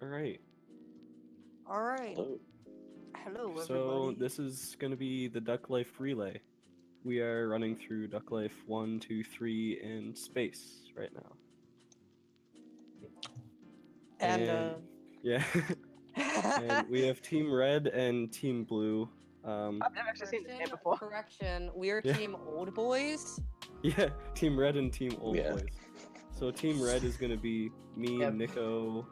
Alright, All right. Hello. Hello, everybody. so this is going to be the Duck Life Relay. We are running through Duck Life 1, 2, 3 in space right now. And yeah, and we have Team Red and Team Blue. I've never actually seen this game before. Correction, we're Yeah. Team Old Boys. Yeah, Team Red and Team Old Yeah. Boys. So Team Red is going to be me, Yep. Nico,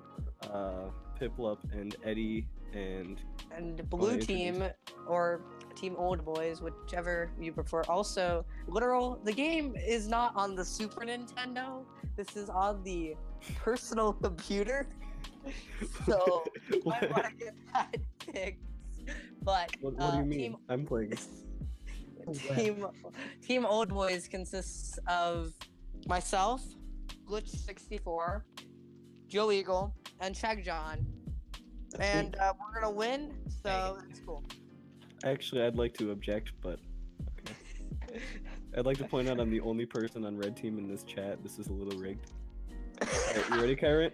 Piplup, and Eddie, and And the blue Oh, team, or Team Old Boys, whichever you prefer. Also, the game is not on the Super Nintendo. This is on the personal computer. So, I want to get that fixed. But, what do you mean? I'm playing. Team Old Boys consists of myself, Glitch64, Joeeigel, and Cheggjon. And we're gonna win, so it's cool. Actually, I'd like to object, but okay. I'd like to point out I'm the only person on Red Team in this chat. This is a little rigged. Alright, you ready, Kyrette?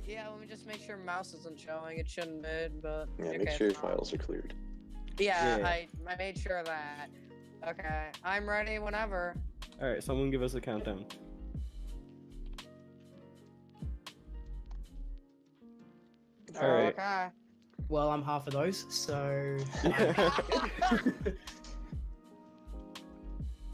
Yeah, let me just make sure mouse isn't showing. It shouldn't be, but Yeah, okay, make sure your it's not. files are cleared. Yeah, Yeah. I made sure of that. Okay, I'm ready whenever. Alright, someone give us a countdown. Alright. Okay. Well, I'm half of those, so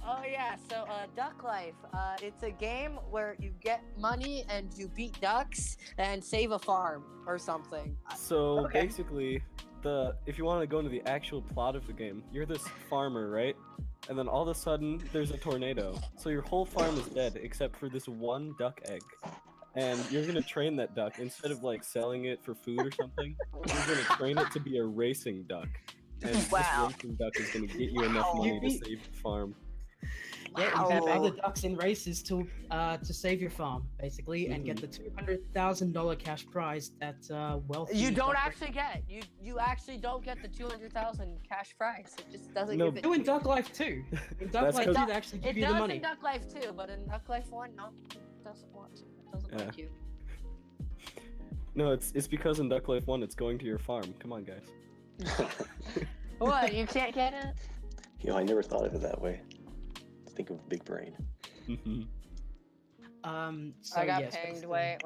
Oh yeah, so Duck Life. It's a game where you get money and you beat ducks and save a farm or something. So Okay. basically, if you want to go into the actual plot of the game, you're this farmer, right? And then all of a sudden, there's a tornado. So your whole farm is dead except for this one duck egg. And you're gonna train that duck instead of like selling it for food or something. You're gonna train it to be a racing duck, and Wow. this racing duck is gonna get you enough money to save the farm. yeah, Wow. you have other ducks in races to save your farm, basically, and get the $200,000 cash prize that wealthy. You don't duck- actually get it. You actually don't get the 200,000 cash prize. It just doesn't No, give it. Do in Duck Life 2. In Duck That's Life 2, 'cause- they actually give It you the does money. in Duck Life 2, but in Duck Life 1, no, it doesn't want to. It doesn't Yeah. like you. No, it's because in Duck Life 1, it's going to your farm. Come on, guys. What? You can't get it? You know, I never thought of it that way. Think of big brain. So I got yes, pinged. basically,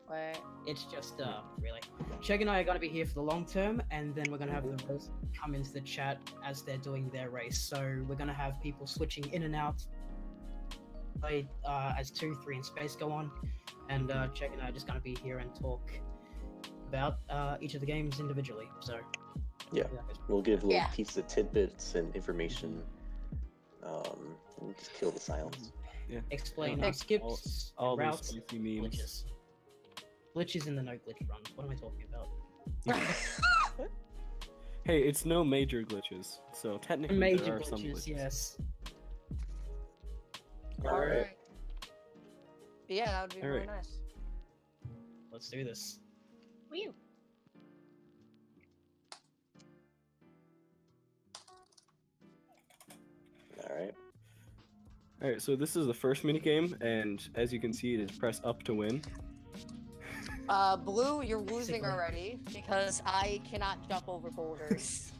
Wait. It's just, really. Chegg and I are going to be here for the long term, and then we're going to have the rest come into the chat as they're doing their race. So we're going to have people switching in and out as 2, 3, and space go on. And Chegg and I are just going to be here and talk about each of the games individually. So Yeah. We'll give little Yeah. pieces of tidbits and information. And just kill the silence. Yeah. explain Yeah. skips, All those routes, spicy memes. glitches. Glitches in the no glitch runs. What am I talking about? Hey, it's no major glitches, so technically Major there are some glitches, glitches. yes. Alright. Yeah, that would be really Alright. nice. Let's do this. Whew. Alright. Alright, so this is the first minigame, and as you can see, it is press up to win. Blue, you're losing Basically. already because I cannot jump over boulders.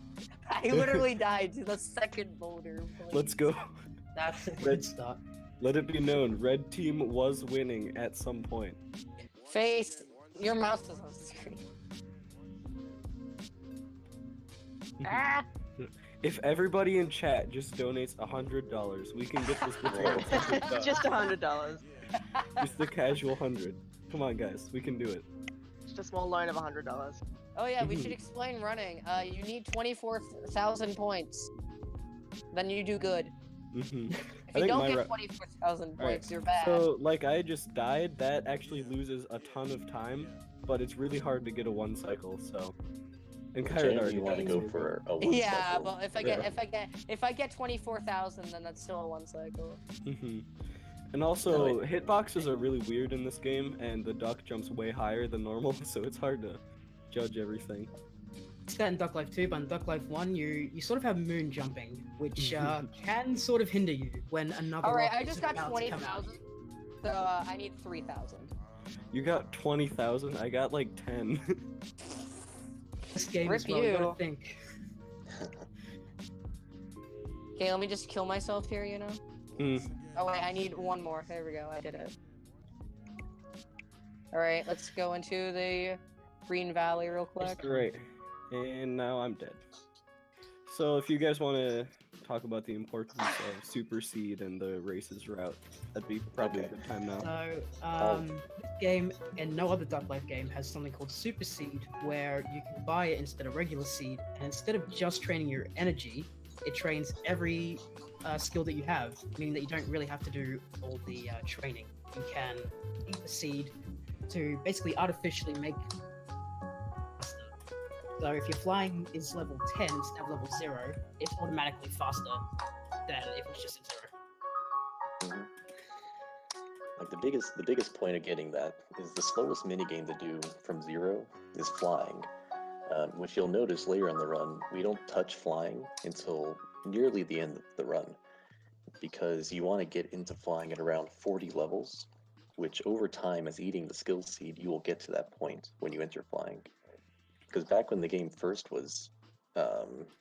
I literally died to the second boulder. Let's go. That's a Red- good start. Let it be known, red team was winning at some point. Face, your mouse is on the screen. Ah! If everybody in chat just donates $100, we can get this before it's Just $100. just the casual 100. Come on, guys, we can do it. Just a small loan of $100. Oh yeah, we should explain running. You need 24,000 points. Then you do good. Mhm. If you think don't my get ra- 24,000 Alright, points, you're bad. So, like, I just died. That actually loses a ton of time, but it's really hard to get a one cycle. So, and Kyrette Generally, already you want to died, go so- for a one yeah, cycle. but if I get 24,000, then that's still a one cycle. Mhm. And also, hitboxes are really weird in this game, and the duck jumps way higher than normal, so it's hard to judge everything. It's that in Duck Life 2, but in Duck Life 1, you sort of have moon jumping, which can sort of hinder you when another All right, rock I is just got about to come out. 20,000, so I need 3,000. You got 20,000. I got like 10. This game Rip as well, you you. gotta think. Okay, let me just kill myself here, you know? Mm. Oh wait, I need one more. There we go, I did it. Alright, let's go into the Green Valley real quick. Great. And now I'm dead. So if you guys want to talk about the importance of Super Seed and the races route, that'd be probably a good time now. So, this game and no other Duck Life game has something called Super Seed, where you can buy it instead of regular seed, and instead of just training your energy, it trains every skill that you have, meaning that you don't really have to do all the training. You can eat the seed to basically artificially make. So if your flying is level 10 instead of level 0, it's automatically faster than if it's just at 0. Like the biggest point of getting that is the slowest minigame to do from 0 is flying, which you'll notice later in the run, we don't touch flying until nearly the end of the run, because you want to get into flying at around 40 levels, which over time, as eating the skill seed, you will get to that point when you enter flying. Because back when the game first was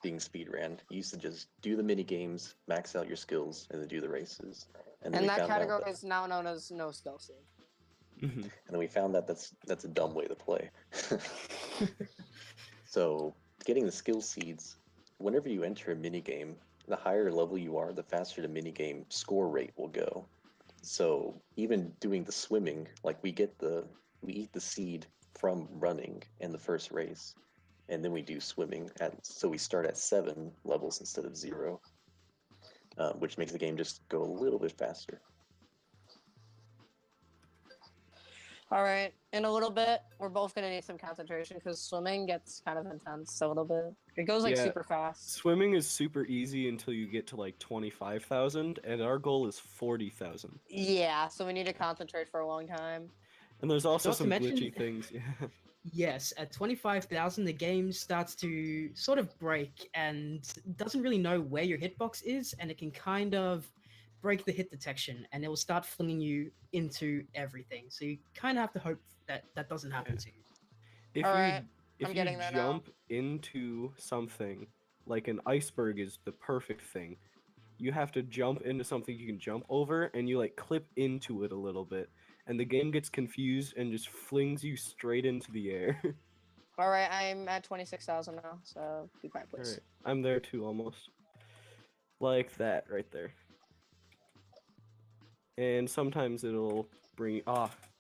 being speedran, you used to just do the mini games, max out your skills, and then do the races. And then And we that found out category is now known as no skill seed. Mhm. and then we found that that's a dumb way to play. So getting the skill seeds, whenever you enter a mini game, the higher level you are, the faster the mini game score rate will go. So even doing the swimming, like we eat the seed from running in the first race, and then we do swimming so we start at 7 levels instead of 0, which makes the game just go a little bit faster. Alright, in a little bit, we're both gonna need some concentration because swimming gets kind of intense a little bit. It goes like Yeah. super fast. Swimming is super easy until you get to like 25,000, and our goal is 40,000. Yeah, so we need to concentrate for a long time. And there's also Not to some mention- glitchy things. Yeah. Yes, at 25,000, the game starts to sort of break and doesn't really know where your hitbox is, and it can kind of break the hit detection, and it will start flinging you into everything. So you kind of have to hope that that doesn't happen to you. If Alright, you I'm getting there now. jump into something, like an iceberg is the perfect thing. You have to jump into something you can jump over, and you like clip into it a little bit, and the game gets confused and just flings you straight into the air. Alright, I'm at 26,000 now, so be quiet, please. Alright, I'm there too almost. Like that right there. And sometimes it'll bring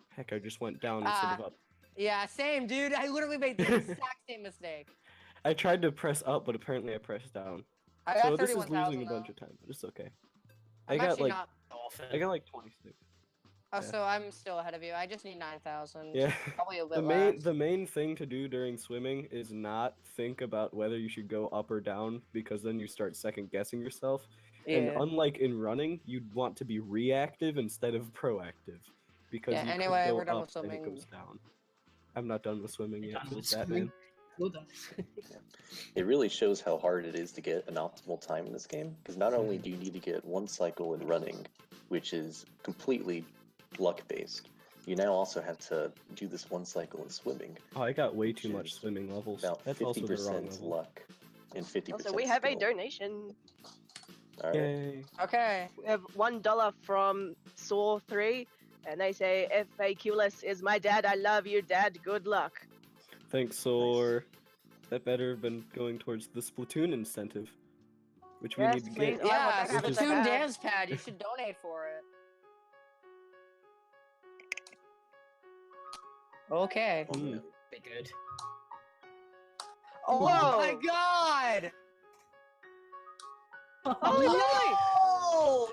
heck, I just went down instead of up. Yeah, same, dude. I literally made the exact same mistake. I tried to press up, but apparently I pressed down. I got So this is 31,000 losing a bunch though. of time, but it's okay. I'm I got actually like not. I got like 26. Oh, yeah. so I'm still ahead of you. I just need 9,000. Yeah. Probably a The bit main less. the main thing to do during swimming is not think about whether you should go up or down, because then you start second guessing yourself. And Yeah. unlike in running, you'd want to be reactive instead of proactive, because Yeah, you anyway, could go we're done up with and it swimming. goes down. I'm not done with swimming You're yet, done feels with that swimming? man. Well done. It really shows how hard it is to get an optimal time in this game, because not only do you need to get 1 cycle in running, which is completely luck-based, you now also have to do this 1 cycle in swimming. Oh, I got way too Which much is swimming levels. About That's also the wrong 50% level. luck and 50% Also, we have a skill. donation. All right. Yay. Okay. We have $1 from Saw3, and they say, Fqceless is my dad. I love you, Dad. Good luck. Thanks, Sor. That better have been going towards the Splatoon incentive, which we Yes, need to please. get. Oh, I Yeah, want that Which is- Splatoon bad. dance pad. You should donate for it. Okay. Oh, Hmm. man. Be good. Oh Whoa. my god! Holy moly! Oh!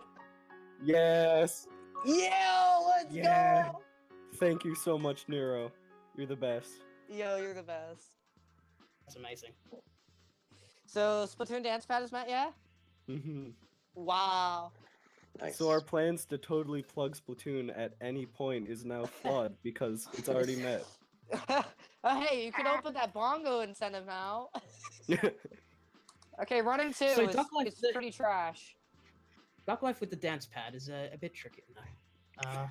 Yes. Yo, let's Yeah. go! Thank you so much, Nero. You're the best. Yo, you're the best. That's amazing. So, Splatoon dance pad is met, yeah? hmm Wow. Nice. So our plans to totally plug Splatoon at any point is now flawed because it's already met. Oh, hey, you can open that bongo incentive now. Okay, running 2 So is, Duck Life- is pretty trash. Duck Life with the dance pad is a bit tricky, though.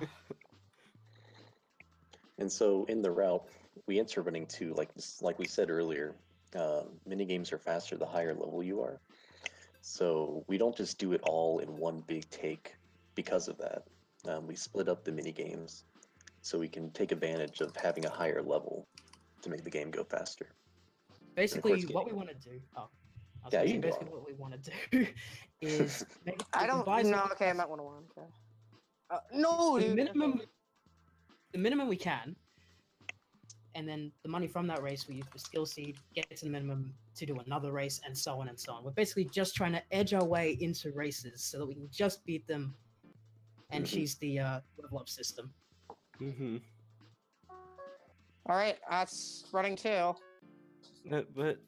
And so in the route, we enter running two, like we said earlier, mini games are faster the higher level you are. So we don't just do it all in one big take because of that. We split up the mini games so we can take advantage of having a higher level to make the game go faster. Basically, what we want to do. Oh, I was Yeah, gonna you say can go basically on. what we want to do is make it, I don't buy know. something Okay, I'm that's at 101. Okay. No, the dude. minimum we can, and then the money from that race we use for skill seed, get to the minimum to do another race, and so on and so on. We're basically just trying to edge our way into races so that we can just beat them and cheese the level up system. Mm-hmm. All right, that's running 2. But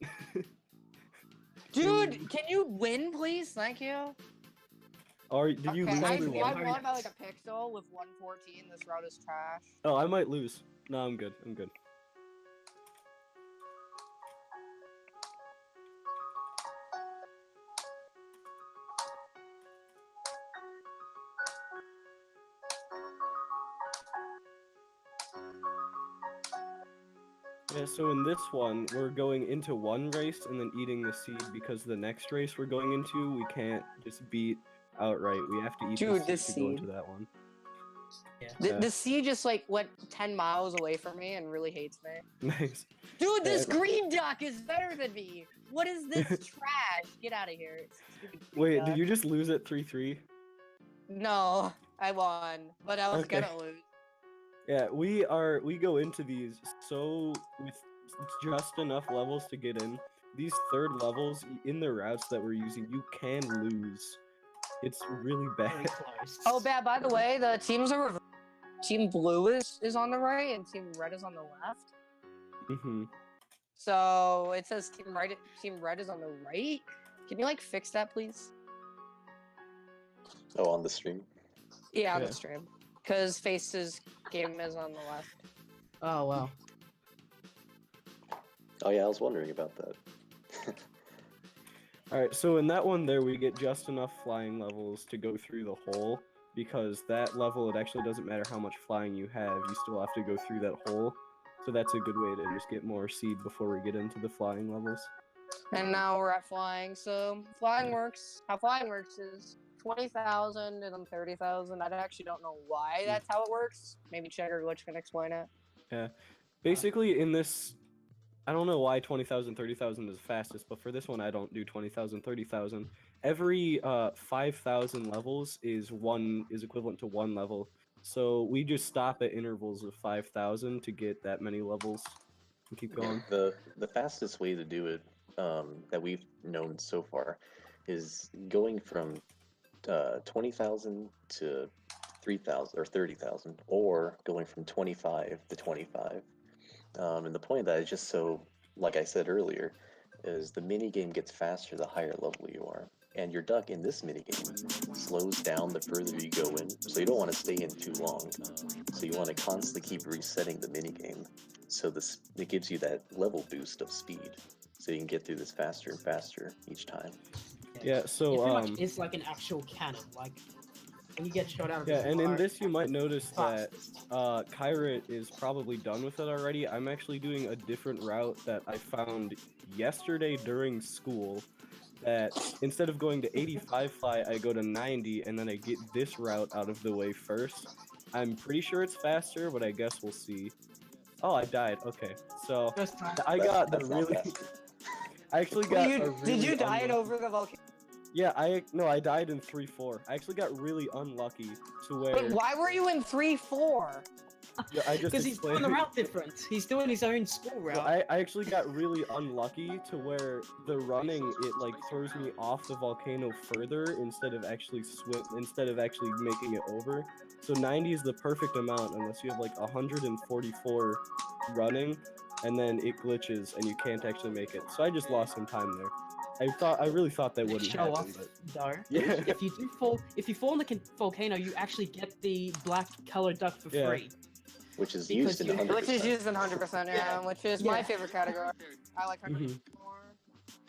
Dude, can you win, please? Thank you. did you Okay, lose I through won. one? won by like a pixel with 114. This route is trash. Oh, I might lose. No, I'm good. I'm good. Yeah, so in this one, we're going into one race and then eating the seed because the next race we're going into, we can't just beat outright. We have to eat Dude, the this seed to go into seed. that one. Yeah. The sea just like went 10 miles away from me and really hates me. Nice. Dude, this Yeah. green duck is better than me. What is this trash? Get out of here. It's stupid green Wait, duck. did you just lose at 3-3? No, I won, but I was Okay. gonna lose. Yeah, we go into these so with just enough levels to get in. These third levels in the routes that we're using, you can lose. It's really Very bad. close. Oh, by the way, the teams are reversed. Team blue is on the right and team red is on the left. Mm-hmm. So it says team red is on the right. Can you like fix that, please? Oh, on the stream? Yeah, on Yeah. the stream. Because Face's game is on the left. Oh well. Oh yeah, I was wondering about that. Alright, so in that one there, we get just enough flying levels to go through the hole, because that level, it actually doesn't matter how much flying you have, you still have to go through that hole. So that's a good way to just get more seed before we get into the flying levels. And now we're at flying. So flying works. How flying works is 20,000 and then 30,000. I actually don't know why that's how it works. Maybe Cheggjon Glitch can explain it. Yeah. Basically, in this, I don't know why 20,000, 30,000 is fastest, but for this one, I don't do 20,000, 30,000. Every 5,000 levels is equivalent to 1 level. So we just stop at intervals of 5,000 to get that many levels and keep going. The fastest way to do it that we've known so far is going from 20,000 to 3,000 or 30,000, or going from 25 to 25. And the point of that is just so, like I said earlier, is the mini game gets faster the higher level you are. And your duck in this mini game slows down the further you go in, so you don't want to stay in too long. So you want to constantly keep resetting the mini game, so it gives you that level boost of speed, so you can get through this faster and faster each time. Yeah, It so pretty much is like an actual cannon. Like when you get shot out of yeah, his and in bar, this you might notice that fast. Kyrette is probably done with it already. I'm actually doing a different route that I found yesterday during school, that instead of going to 85 fly, I go to 90, and then I get this route out of the way first. I'm pretty sure it's faster, but I guess we'll see. Oh, I died. Okay, so First time. I got the That's not really... fast. I actually got a really Did you die unlucky... over the volcano? Yeah, I died in 3-4. I actually got really unlucky to where... Wait, why were you in 3-4? Yeah, I just Because he's doing explained the it. route different. He's doing his own school route. So I actually got really unlucky to where the running, it like throws me off the volcano further instead of actually making it over. So 90 is the perfect amount unless you have like 144 running, and then it glitches and you can't actually make it. So I just lost some time there. I really thought that wouldn't Show happen, off, but though. yeah. If you fall in the volcano, you actually get the black colored duck for Yeah. free. Which is Because used in you- 100%. Which is used in 100%, yeah, which is my Yeah. favorite category. I like 100% more.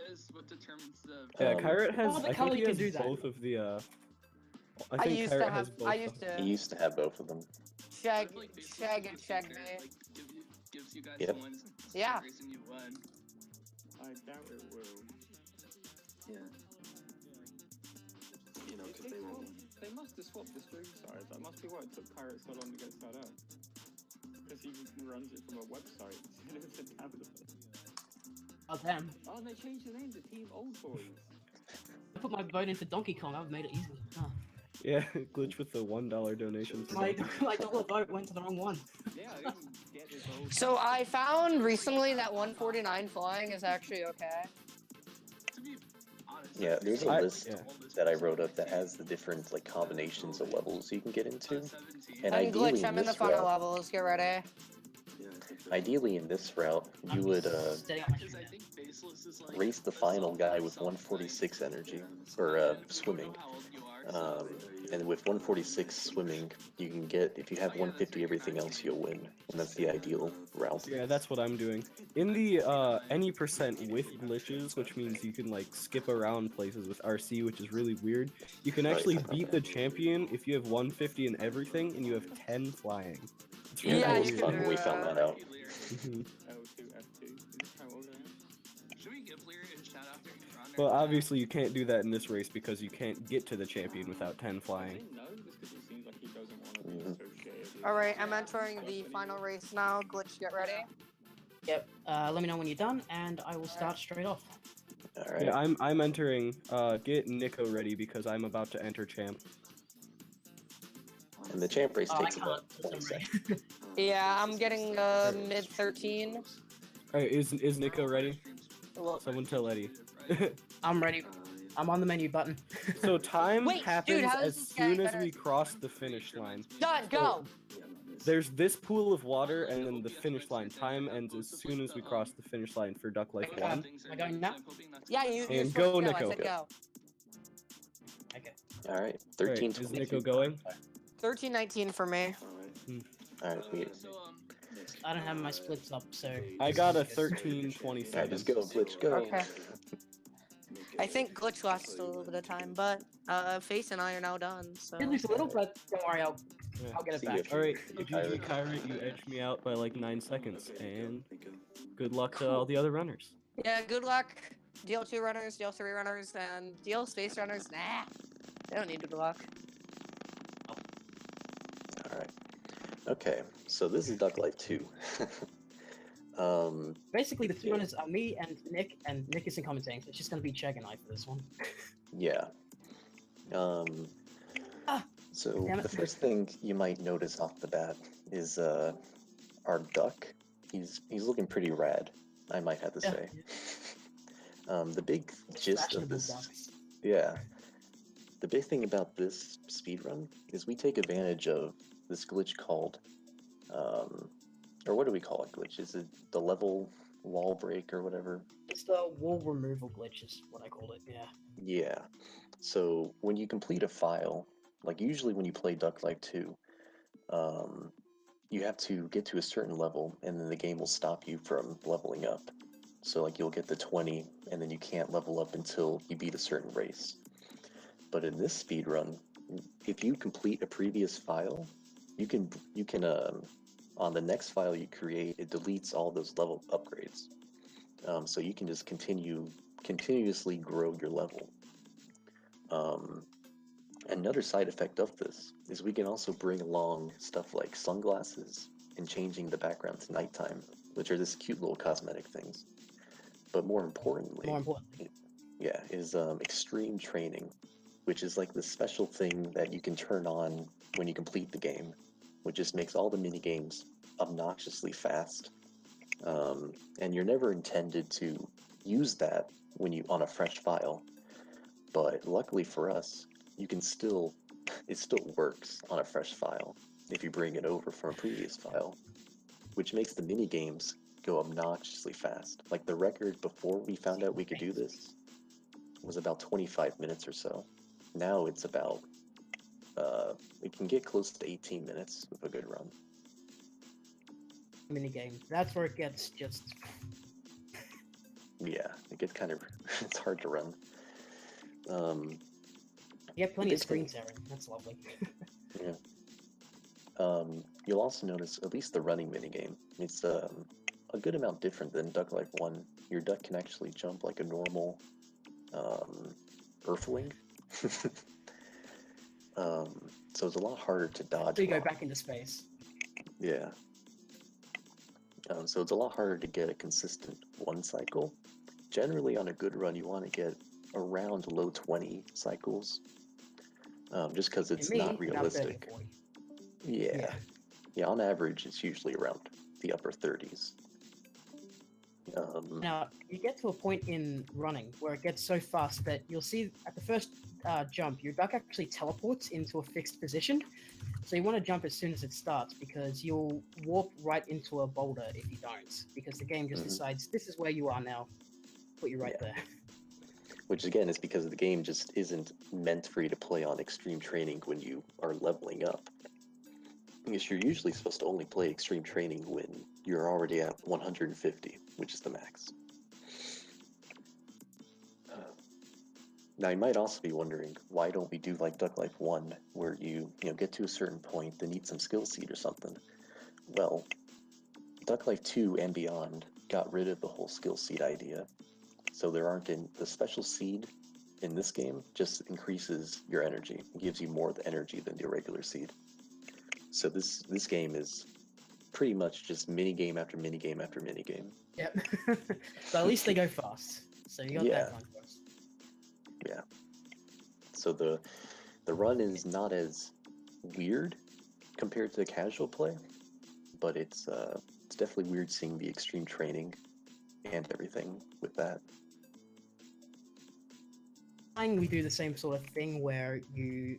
Is what determines the. Yeah, Um, Kyrette has. Oh, the I color think he you can has do that. both of the. I I think used Kyrette to has have. both. I used He to used to have both of them. shag and checkmate. Yep. Yeah. I doubt it will. Yeah. You know, because they will. They must have swapped the stream size. That must be why it took Kyrette so long to get set up. Because he runs it from a website instead of a tablet. Oh damn! Oh, and they changed the name to Team Old Boys. I put my vote in for Donkey Kong. That would have made it easy. Oh. Yeah, glitch with the $1 donation. My dollar vote went to the wrong one. Yeah, I didn't get this whole. So I found recently that 149 flying is actually okay. Yeah, there's a list yeah. that I wrote up that has the different like combinations of levels you can get into. And I'm ideally glitch. I'm in the this final route, levels. Get ready. ideally in this route, you would race the final guy with 146 energy or swimming. And with 146 swimming, you can get, if you have 150 everything else, you'll win. And that's the ideal route. Yeah, that's what I'm doing. In the any percent with glitches, which means you can like skip around places with RC, which is really weird. You can actually beat the champion if you have 150 in everything and you have 10 flying. It's Yeah, really Yeah, that you was can fun do when we found that out. Mhm. L2, F2. Is this how old I am? Well, obviously you can't do that in this race because you can't get to the champion without 10 I flying. didn't know this because it seems like he doesn't want to be associated with. All right, I'm entering the final race now. Glitch, get ready. Yep. Let me know when you're done, and I will start straight off. Alright. Yeah, I'm entering. Get Nico ready because I'm about to enter champ. And the champ race Oh, I takes about can't. 20 I'm ready. seconds. Yeah, I'm getting mid 13. Alright, is Nico ready? Someone tell Eddie. I'm ready. I'm on the menu button. So time Wait, dude, happens how as does this guy soon as better- we cross the finish line. Done. Go. There's this pool of water and then the finish line. Time ends as soon as we cross the finish line for Duck Life 1. Am I going now? Yeah, you're And supposed go, to go. Nico. I said go. Okay. Alright, 13, Alright, is 22. Nico going? 13-19 for me. Alright, we I don't have my splits up, so. I got a Alright, 13:27. just go, Glitch, go. Okay. I think glitch lasts a little bit of time, but Face and I are now done. So. It looks a little, but don't worry, I'll get it See back. you. Alright, if you beat Kyrette, you edge me out by like 9 seconds. And good luck to all the other runners. Yeah, good luck. DL2 runners, DL3 runners, and DL space runners. Nah, they don't need good luck. Alright. Okay, so this is Duck Life 2. Basically, the two runners are me and Nick isn't commentating, so it's just gonna be Chegjon and I for this one. Yeah. So damn it. the first thing you might notice off the bat is our duck. He's looking pretty rad, I might have to Yeah. say. The big gist of Fashionable this, ducks. yeah. The big thing about this speedrun is we take advantage of this glitch called, or what do we call it? Glitch? Is it the level wall break or whatever? It's the wall removal glitch, is what I called it. Yeah. Yeah. So when you complete a file, like usually when you play Duck Life 2, you have to get to a certain level and then the game will stop you from leveling up. So like you'll get to 20 and then you can't level up until you beat a certain race. But in this speedrun, if you complete a previous file, you can on the next file you create, it deletes all those level upgrades. So you can just continuously grow your level. Another side effect of this is we can also bring along stuff like sunglasses and changing the background to nighttime, which are just cute little cosmetic things. But more importantly, yeah, is extreme training, which is like the special thing that you can turn on when you complete the game, which just makes all the mini games obnoxiously fast. And you're never intended to use that when you on a fresh file, but luckily for us, you can still, it still works on a fresh file if you bring it over from a previous file, which makes the mini games go obnoxiously fast. Like the record before we found out we could do this was about 25 minutes or so. Now it's about, it can get close to 18 minutes with a good run. Minigame. That's where it gets just. Yeah, it gets kind of, it's hard to run. You get plenty of This screen thing- sharing. That's lovely. You'll also notice at least the running minigame. It's a good amount different than Duck Life 1. Your duck can actually jump like a normal Earthling. So it's a lot harder to dodge. So you go while- back into space. Yeah. So it's a lot harder to get a consistent one cycle. Generally, on a good run, you want to get around low 20 cycles, just because it's Me, not around 30 realistic. or 40. Yeah. Yeah, on average, it's usually around the upper 30s. Now, you get to a point in running where it gets so fast that you'll see at the first jump, your duck actually teleports into a fixed position. So you want to jump as soon as it starts because you'll warp right into a boulder if you don't, because the game just Mhm. decides this is where you are now. Put you right Yeah. there. Which again is because the game just isn't meant for you to play on extreme training when you are leveling up. Because you're usually supposed to only play extreme training when you're already at 150, which is the max. Now you might also be wondering, why don't we do like Duck Life 1, where you get to a certain point, then need some skill seed or something? Well, Duck Life 2 and beyond got rid of the whole skill seed idea. So there aren't the special seed in this game just increases your energy. It gives you more energy than the regular seed. So this game is pretty much just mini game after mini game after mini game. Yep. But at least they go fast. So you got Yeah. that going for us. Yeah. So the run is not as weird compared to casual play, but it's definitely weird seeing the extreme training and everything with that. We do the same sort of thing where you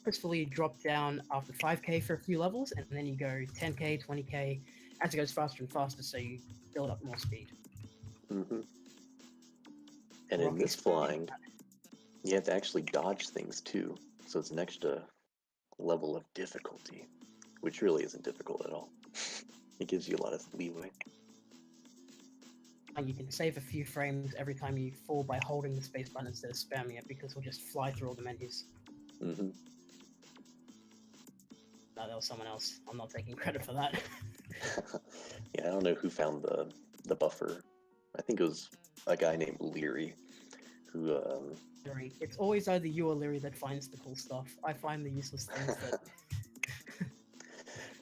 purposefully drop down after 5k for a few levels, and then you go 10k, 20k, as it goes faster and faster, so you build up more speed. hmm And in Rocky this speed. flying, you have to actually dodge things too, so it's an extra level of difficulty, which really isn't difficult at all. It gives you a lot of leeway. And you can save a few frames every time you fall by holding the space button instead of spamming it, because we'll just fly through all the menus. hmm No, that was someone else. I'm not taking credit for that. Yeah, I don't know who found the buffer. I think it was a guy named Leary, who Leary. It's always either you or Leary that finds the cool stuff. I find the useless things that...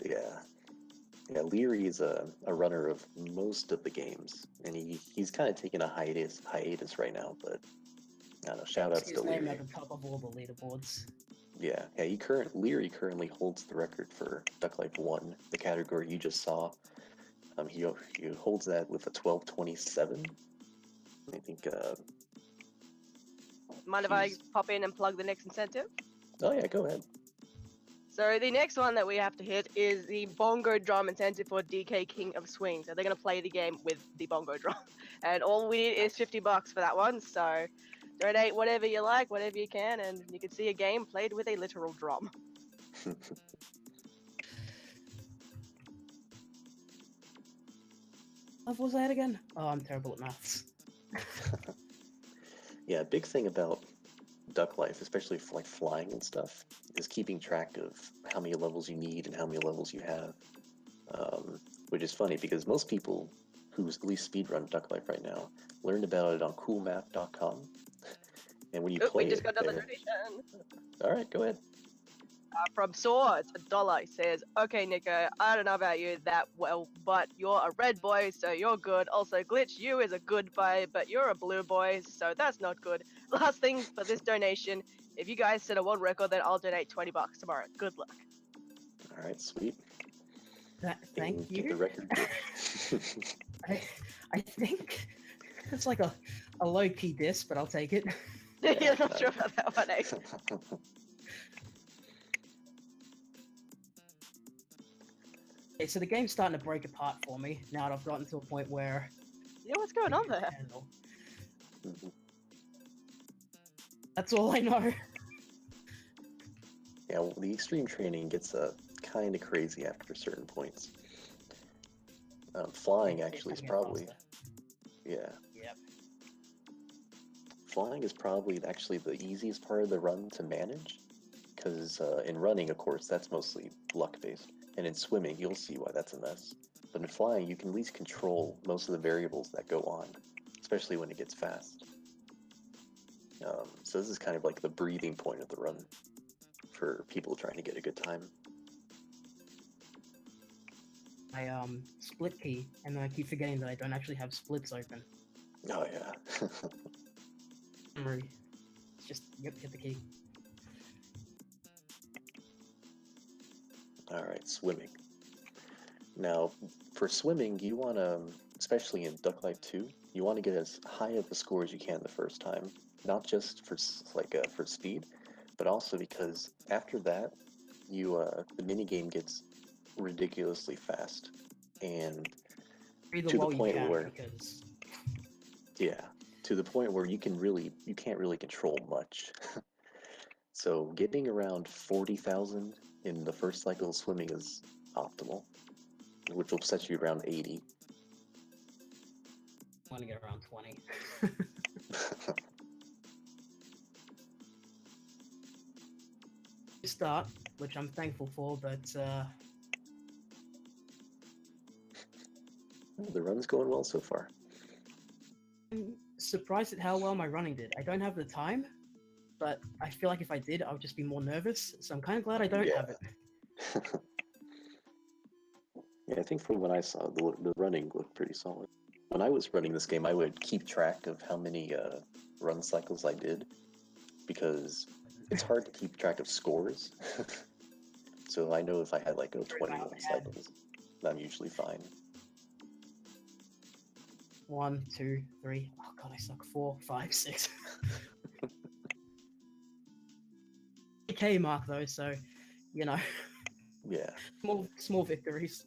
yeah, Leary is a runner of most of the games, and he's kind of taking a hiatus right now. But I don't know. Shout outs His to name Leary. at the top of all the leaderboards. Yeah. Leary currently holds the record for Duck Life 1, the category you just saw. He holds that with a 12:27. I think. Mind if I He's- pop in and plug the next incentive? Oh yeah, go ahead. So the next one that we have to hit is the bongo drum incentive for DK King of Swing. So they're gonna play the game with the bongo drum, and all we need is $50 for that one. So donate whatever you like, whatever you can, and you can see a game played with a literal drum. What was that again? Oh, I'm terrible at maths. Yeah, a big thing about Duck Life, especially for like flying and stuff, is keeping track of how many levels you need and how many levels you have. Which is funny because most people who at least speedrun Duck Life right now learned about it on coolmap.com. And when you Oh, play we just it got another there... donation. All right, go ahead. From Saw, it's $1. He says, okay, Nico, I don't know about you that well, but you're a red boy, so you're good. Also, Glitch, you is a good boy, but you're a blue boy, so that's not good. Last thing for this donation, if you guys set a world record, then I'll donate $20 tomorrow. Good luck. All right, sweet. Thank And Get the you. record. I think it's like a low-key diss, but I'll take it. Yeah, not sure about that one, eh? Okay, so the game's starting to break apart for me now that I've gotten to a point where Yeah, what's going on there? handle. Mhm. That's all I know. Yeah, well, the extreme training gets kind of crazy after certain points. Flying It actually is can get probably... faster. Yeah. Yep. flying is probably actually the easiest part of the run to manage, because in running, of course, that's mostly luck-based, and in swimming, you'll see why that's a mess. But in flying, you can at least control most of the variables that go on, especially when it gets fast. So this is kind of like the breathing point of the run for people trying to get a good time. I split key, and then I keep forgetting that I don't actually have splits open. Oh yeah. Memory. It's just yep, hit the key. Alright, swimming. Now, for swimming, you want to, especially in Duck Life 2, you want to get as high of a score as you can the first time. Not just for for speed, but also because after that, the minigame gets ridiculously fast, and Breathe to the while you point can, where because yeah, to the point where you can't really control much. So getting around 40,000 in the first cycle of swimming is optimal, which will set you around 80. I want to get around 20. Start, which I'm thankful for, but The run's going well so far. I'm surprised at how well my running did. I don't have the time, but I feel like if I did, I would just be more nervous, so I'm kind of glad I don't have it. Yeah, I think from what I saw, the running looked pretty solid. When I was running this game, I would keep track of how many run cycles I did, because it's hard to keep track of scores. So I know if I had like 20 run cycles, I'm usually fine. 1, 2, 3. Oh god, I suck. 4, 5, 6. K mark though, so you know, Yeah. small victories.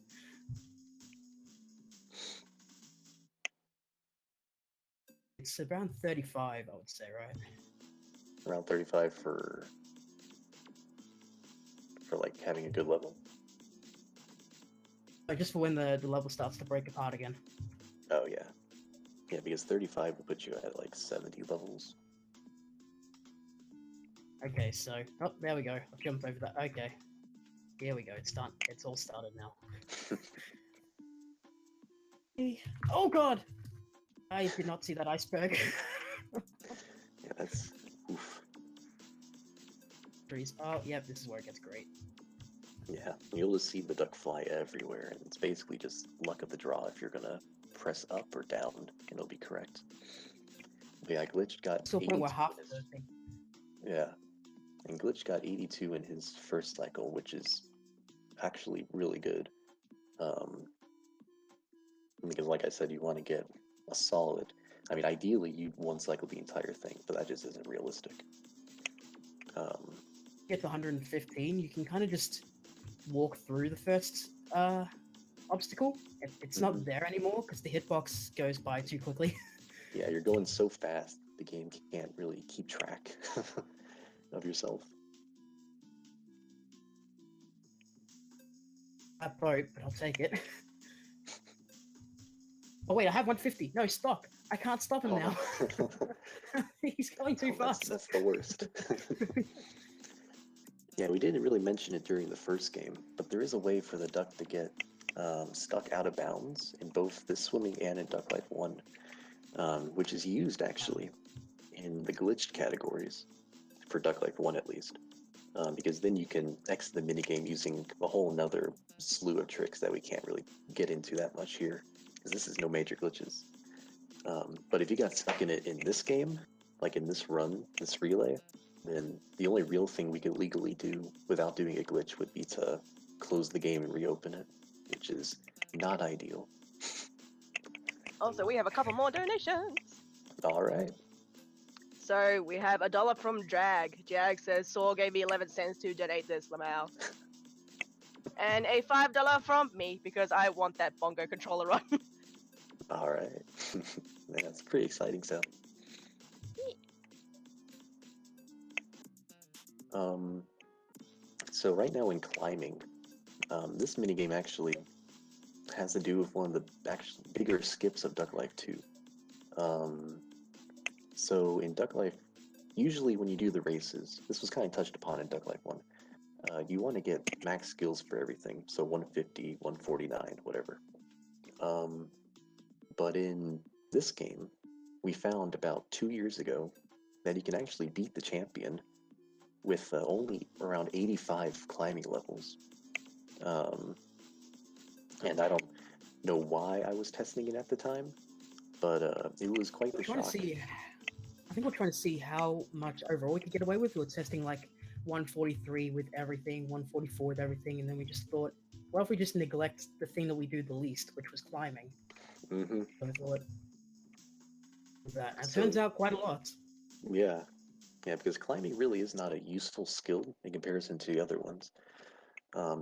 It's around 35, I would say, right? Around 35 for like having a good level. Just for when the level starts to break apart again. Oh yeah. Yeah, because 35 will put you at like 70 levels. Okay, so oh, there we go. I've jumped over that. Okay, here we go. It's done. It's all started now. Oh god! I did not see that iceberg. Yeah, that's oof. Trees. Oh, yep. This is where it gets great. Yeah, you'll just see the duck fly everywhere, and it's basically just luck of the draw if you're gonna press up or down, and it'll be correct. But yeah, Glitch got To a point where 82 half in of the thing. yeah, and Glitch got 82 in his first cycle, which is actually really good. Because like I said, you want to get a solid. I mean, ideally, you'd one cycle the entire thing, but that just isn't realistic. Get to 115, you can kind of just walk through the first obstacle. It's not there anymore because the hitbox goes by too quickly. Yeah, you're going so fast, the game can't really keep track of yourself. I broke, but I'll take it. Oh wait, I have 150. No, stop! I can't stop him now. He's going too fast. That's the worst. Yeah, we didn't really mention it during the first game, but there is a way for the duck to get stuck out of bounds in both this swimming and in Duck Life 1, which is used actually in the glitched categories, for Duck Life 1 at least, because then you can exit the minigame using a whole nother slew of tricks that we can't really get into that much here, because this is no major glitches. But if you got stuck in it in this game, like in this run, this relay, then the only real thing we could legally do without doing a glitch would be to close the game and reopen it, which is not ideal. Also, we have a couple more donations. All right. So we have $1 from Jag. Jag says Saw gave me 11 cents to donate this, Lamau. And a $5 from me because I want that bongo controller run. All right. Man, that's pretty exciting stuff. So right now in climbing, this minigame actually has to do with one of the actually bigger skips of Duck Life 2. So in Duck Life, usually when you do the races, this was kind of touched upon in Duck Life 1, you want to get max skills for everything, so 150, 149, whatever. But in this game, we found about 2 years ago that you can actually beat the champion with only around 85 climbing levels. And I don't know why I was testing it at the time, but it was quite the Trying to shock. see. I think we're trying to see how much overall we could get away with. We were testing like 143 with everything, 144 with everything, and then we just thought, what if we just neglect the thing that we do the least, which was climbing? Mm-hmm. So I thought that. And it So- turns out quite a lot. Yeah, because climbing really is not a useful skill in comparison to the other ones.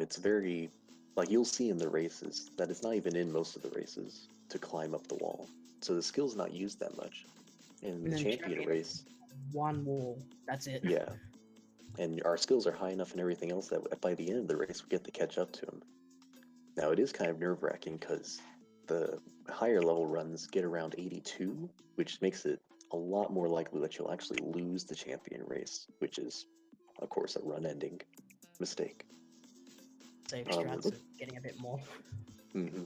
It's very, like you'll see in the races, that it's not even in most of the races to climb up the wall. So the skill's not used that much. In And the then champion champion- race, One wall. That's it. yeah. And our skills are high enough and everything else that by the end of the race we get to catch up to him. Now it is kind of nerve-wracking because the higher level runs get around 82, which makes it a lot more likely that you'll actually lose the champion race, which is, of course, a run-ending mistake. Save Um, strats and getting a bit more. Mm-hmm.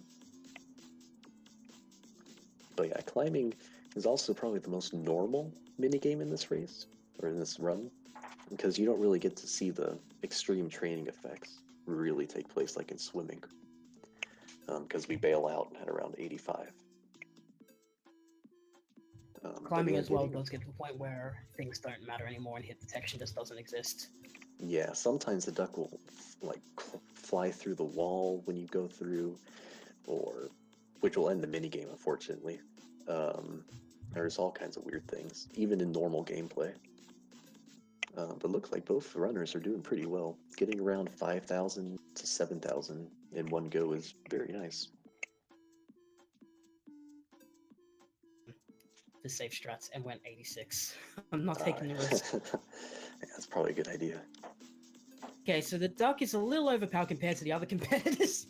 But yeah, climbing is also probably the most normal minigame in this race, or in this run, because you don't really get to see the extreme training effects really take place like in swimming, because we bail out at around 85. But Climbing yeah, as well getting- does get to the point where things don't matter anymore and hit detection just doesn't exist. Yeah, sometimes the duck will like fly through the wall when you go through, or which will end the minigame, unfortunately. There's all kinds of weird things, even in normal gameplay. But looks like both runners are doing pretty well. Getting around 5,000 to 7,000 in one go is very nice. The safe strats and went 86. I'm not taking the risk. Yeah, that's probably a good idea. Okay, so the duck is a little overpowered compared to the other competitors.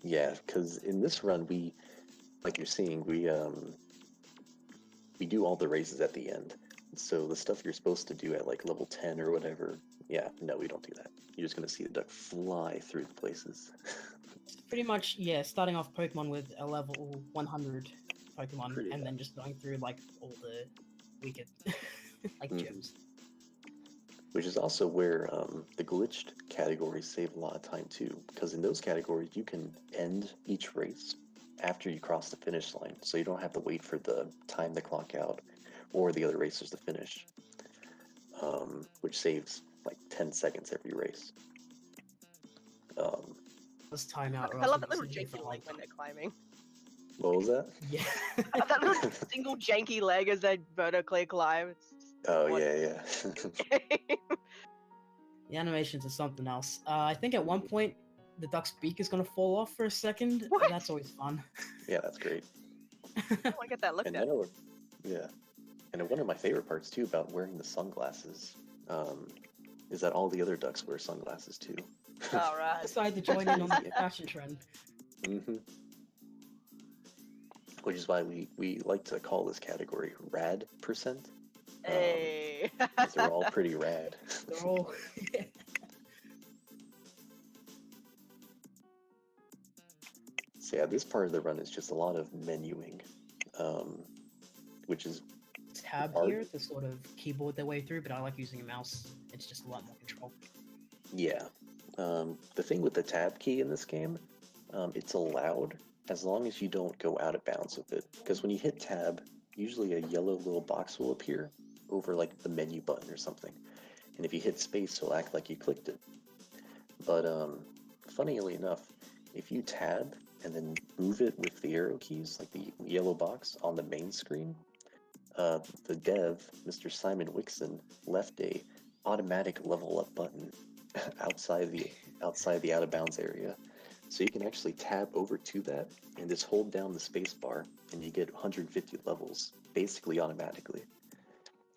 Yeah, because in this run, we, like you're seeing, we do all the races at the end. So the stuff you're supposed to do at like level 10 or whatever, yeah, no, we don't do that. You're just gonna see the duck fly through the places. Pretty much, yeah, starting off Pokemon with a level 100 Pokemon Pretty and then just going through like all the wicked like Mhm. gyms. Which is also where the glitched categories save a lot of time too, because in those categories you can end each race after you cross the finish line, so you don't have to wait for the time to clock out or the other racers to finish, which saves like 10 seconds every race. Let's time out. or I else love we'll that little be sitting here for janky a long leg when time. they're climbing. What was that? Yeah. That little single janky leg as they vertically climb. It's just Oh what- yeah. The animations are something else. I think at one point the duck's beak is going to fall off for a second. What? That's always fun. Yeah, that's great. I want to get that looked And at. yeah, and one of my favorite parts too about wearing the sunglasses is that all the other ducks wear sunglasses too. All right. Decided to join in on the fashion trend. Hmm. Which is why we like to call this category rad %. Hey. 'Cause they're all pretty rad. They're all. So yeah, this part of the run is just a lot of menuing, which is Tab Hard. here to sort of keyboard their way through, but I like using a mouse. It's just a lot more control. yeah. The thing with the tab key in this game, it's allowed as long as you don't go out of bounds with it. Because when you hit tab, usually a yellow little box will appear over like the menu button or something. And if you hit space, it'll act like you clicked it. But funnily enough, if you tab and then move it with the arrow keys, like the yellow box on the main screen, the dev, Mr. Simon Wixon, left a automatic level up button outside the out of bounds area. So you can actually tab over to that and just hold down the space bar and you get 150 levels basically automatically.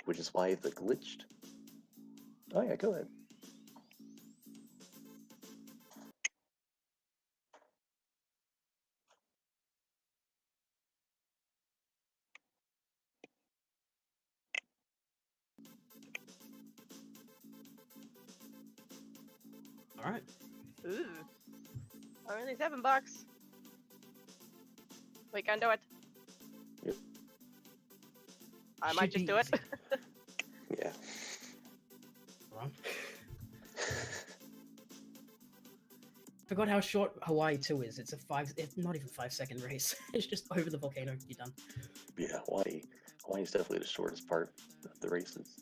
Which is why the glitched. Oh yeah, go ahead. All right. Ooh. Only $7. We can do it. Yep. I might just Should be do it. easy. Yeah. Wrong. Forgot how short Hawaii 2 is. It's not even 5-second race. It's just over the volcano. You're done. Yeah, Hawaii is definitely the shortest part of the races.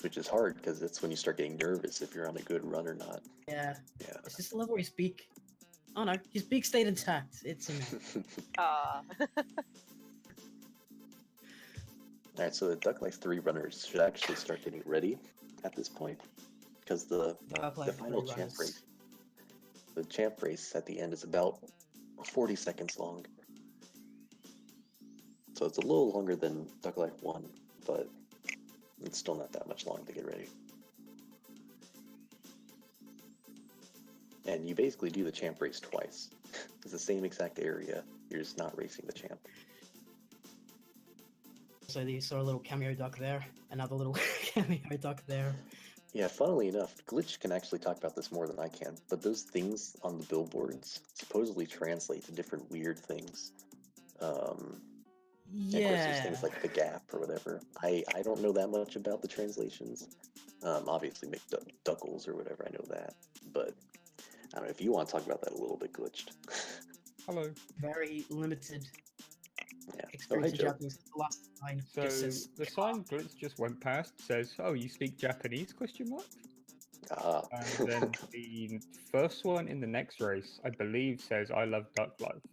Which is hard because that's when you start getting nervous if you're on a good run or not. Yeah. Yeah. Is this the level where his beak? Oh no, his beak stayed intact. It's in there. Alright, so the Duck Life 3 runners should actually start getting ready at this point. Because the final champ race, the champ race at the end is about 40 seconds long. So it's a little longer than Duck Life 1, but it's still not that much long to get ready. And you basically do the champ race twice. It's the same exact area, you're just not racing the champ. So you saw a little cameo duck there, another little cameo duck there. Yeah, funnily enough, Glitch can actually talk about this more than I can, but those things on the billboards supposedly translate to different weird things. And of course, there's things like the gap or whatever. I don't know that much about the translations. Obviously, McDuckles or whatever, I know that. But I don't know if you want to talk about that a little bit, Glitched. Hello. Very limited Yeah. experience in Joe. Japanese. The last line So just says the sign Glitz just went past says, "Oh, you speak Japanese?" Question mark. Ah. And then the first one in the next race, I believe, says, "I love Duck Life."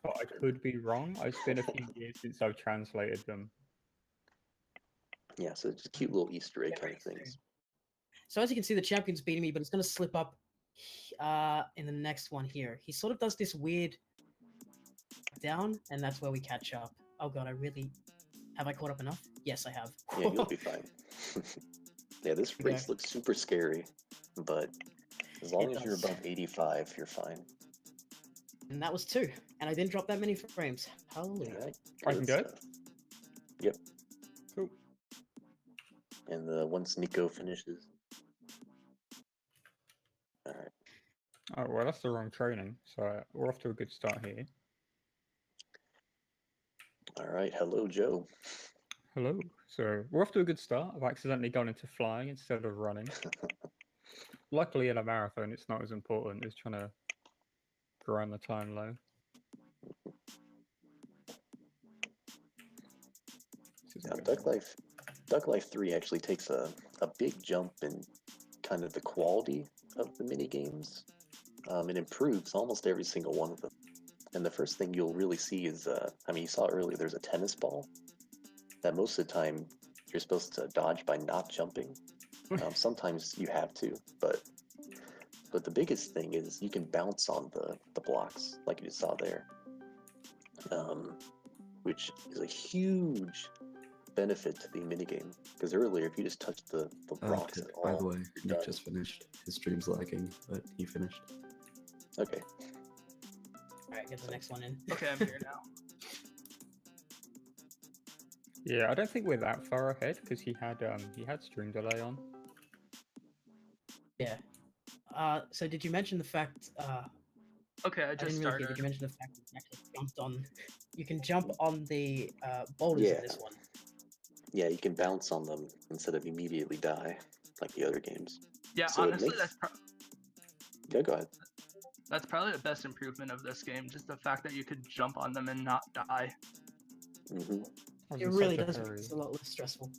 But I could be wrong. It's been a few years since I've translated them. Yeah, so just cute little Easter egg kind of things. So as you can see, the champion's beating me, but it's going to slip up in the next one here. He sort of does this weird down, and that's where we catch up. Oh god, have I caught up enough? Yes, I have. Yeah, you'll be fine. Yeah, this Okay. race looks super scary, but as long It as you're does. above 85, you're fine. And that was 2, and I didn't drop that many frames. Hallelujah. Alright, I can good go? stuff. Yep. Cool. And once Nico finishes. Alright. Oh well, that's the wrong training. So we're off to a good start here. Alright, hello Joe. Hello. So we're off to a good start. I've accidentally gone into flying instead of running. Luckily, in a marathon, it's not as important as trying to grind the time low. Now, Duck Life 3 actually takes a big jump in kind of the quality of the mini games. It improves almost every single one of them. And the first thing you'll really see is, I mean, you saw earlier, there's a tennis ball that most of the time you're supposed to dodge by not jumping. Sometimes you have to, but the biggest thing is you can bounce on the blocks, like you saw there, which is a huge benefit to the minigame. Because earlier, if you just touched the blocks at all, By the way, you're Nick done. just finished. His stream's lagging, but he finished. Okay. Alright, get the next one in. Okay, I'm here now. Yeah, I don't think we're that far ahead because he had stream delay on. Yeah. So did you mention the fact, Okay, I I just didn't really hear, started. did you mention the fact that you actually jumped on, you can jump on the boulders Yeah. in this one. Yeah, you can bounce on them instead of immediately die, like the other games. Yeah, So it honestly, makes- Yeah, go ahead. that's probably the best improvement of this game. Just the fact that you could jump on them and not die. Hmm I was It in really such a does make hurry. it a lot less stressful.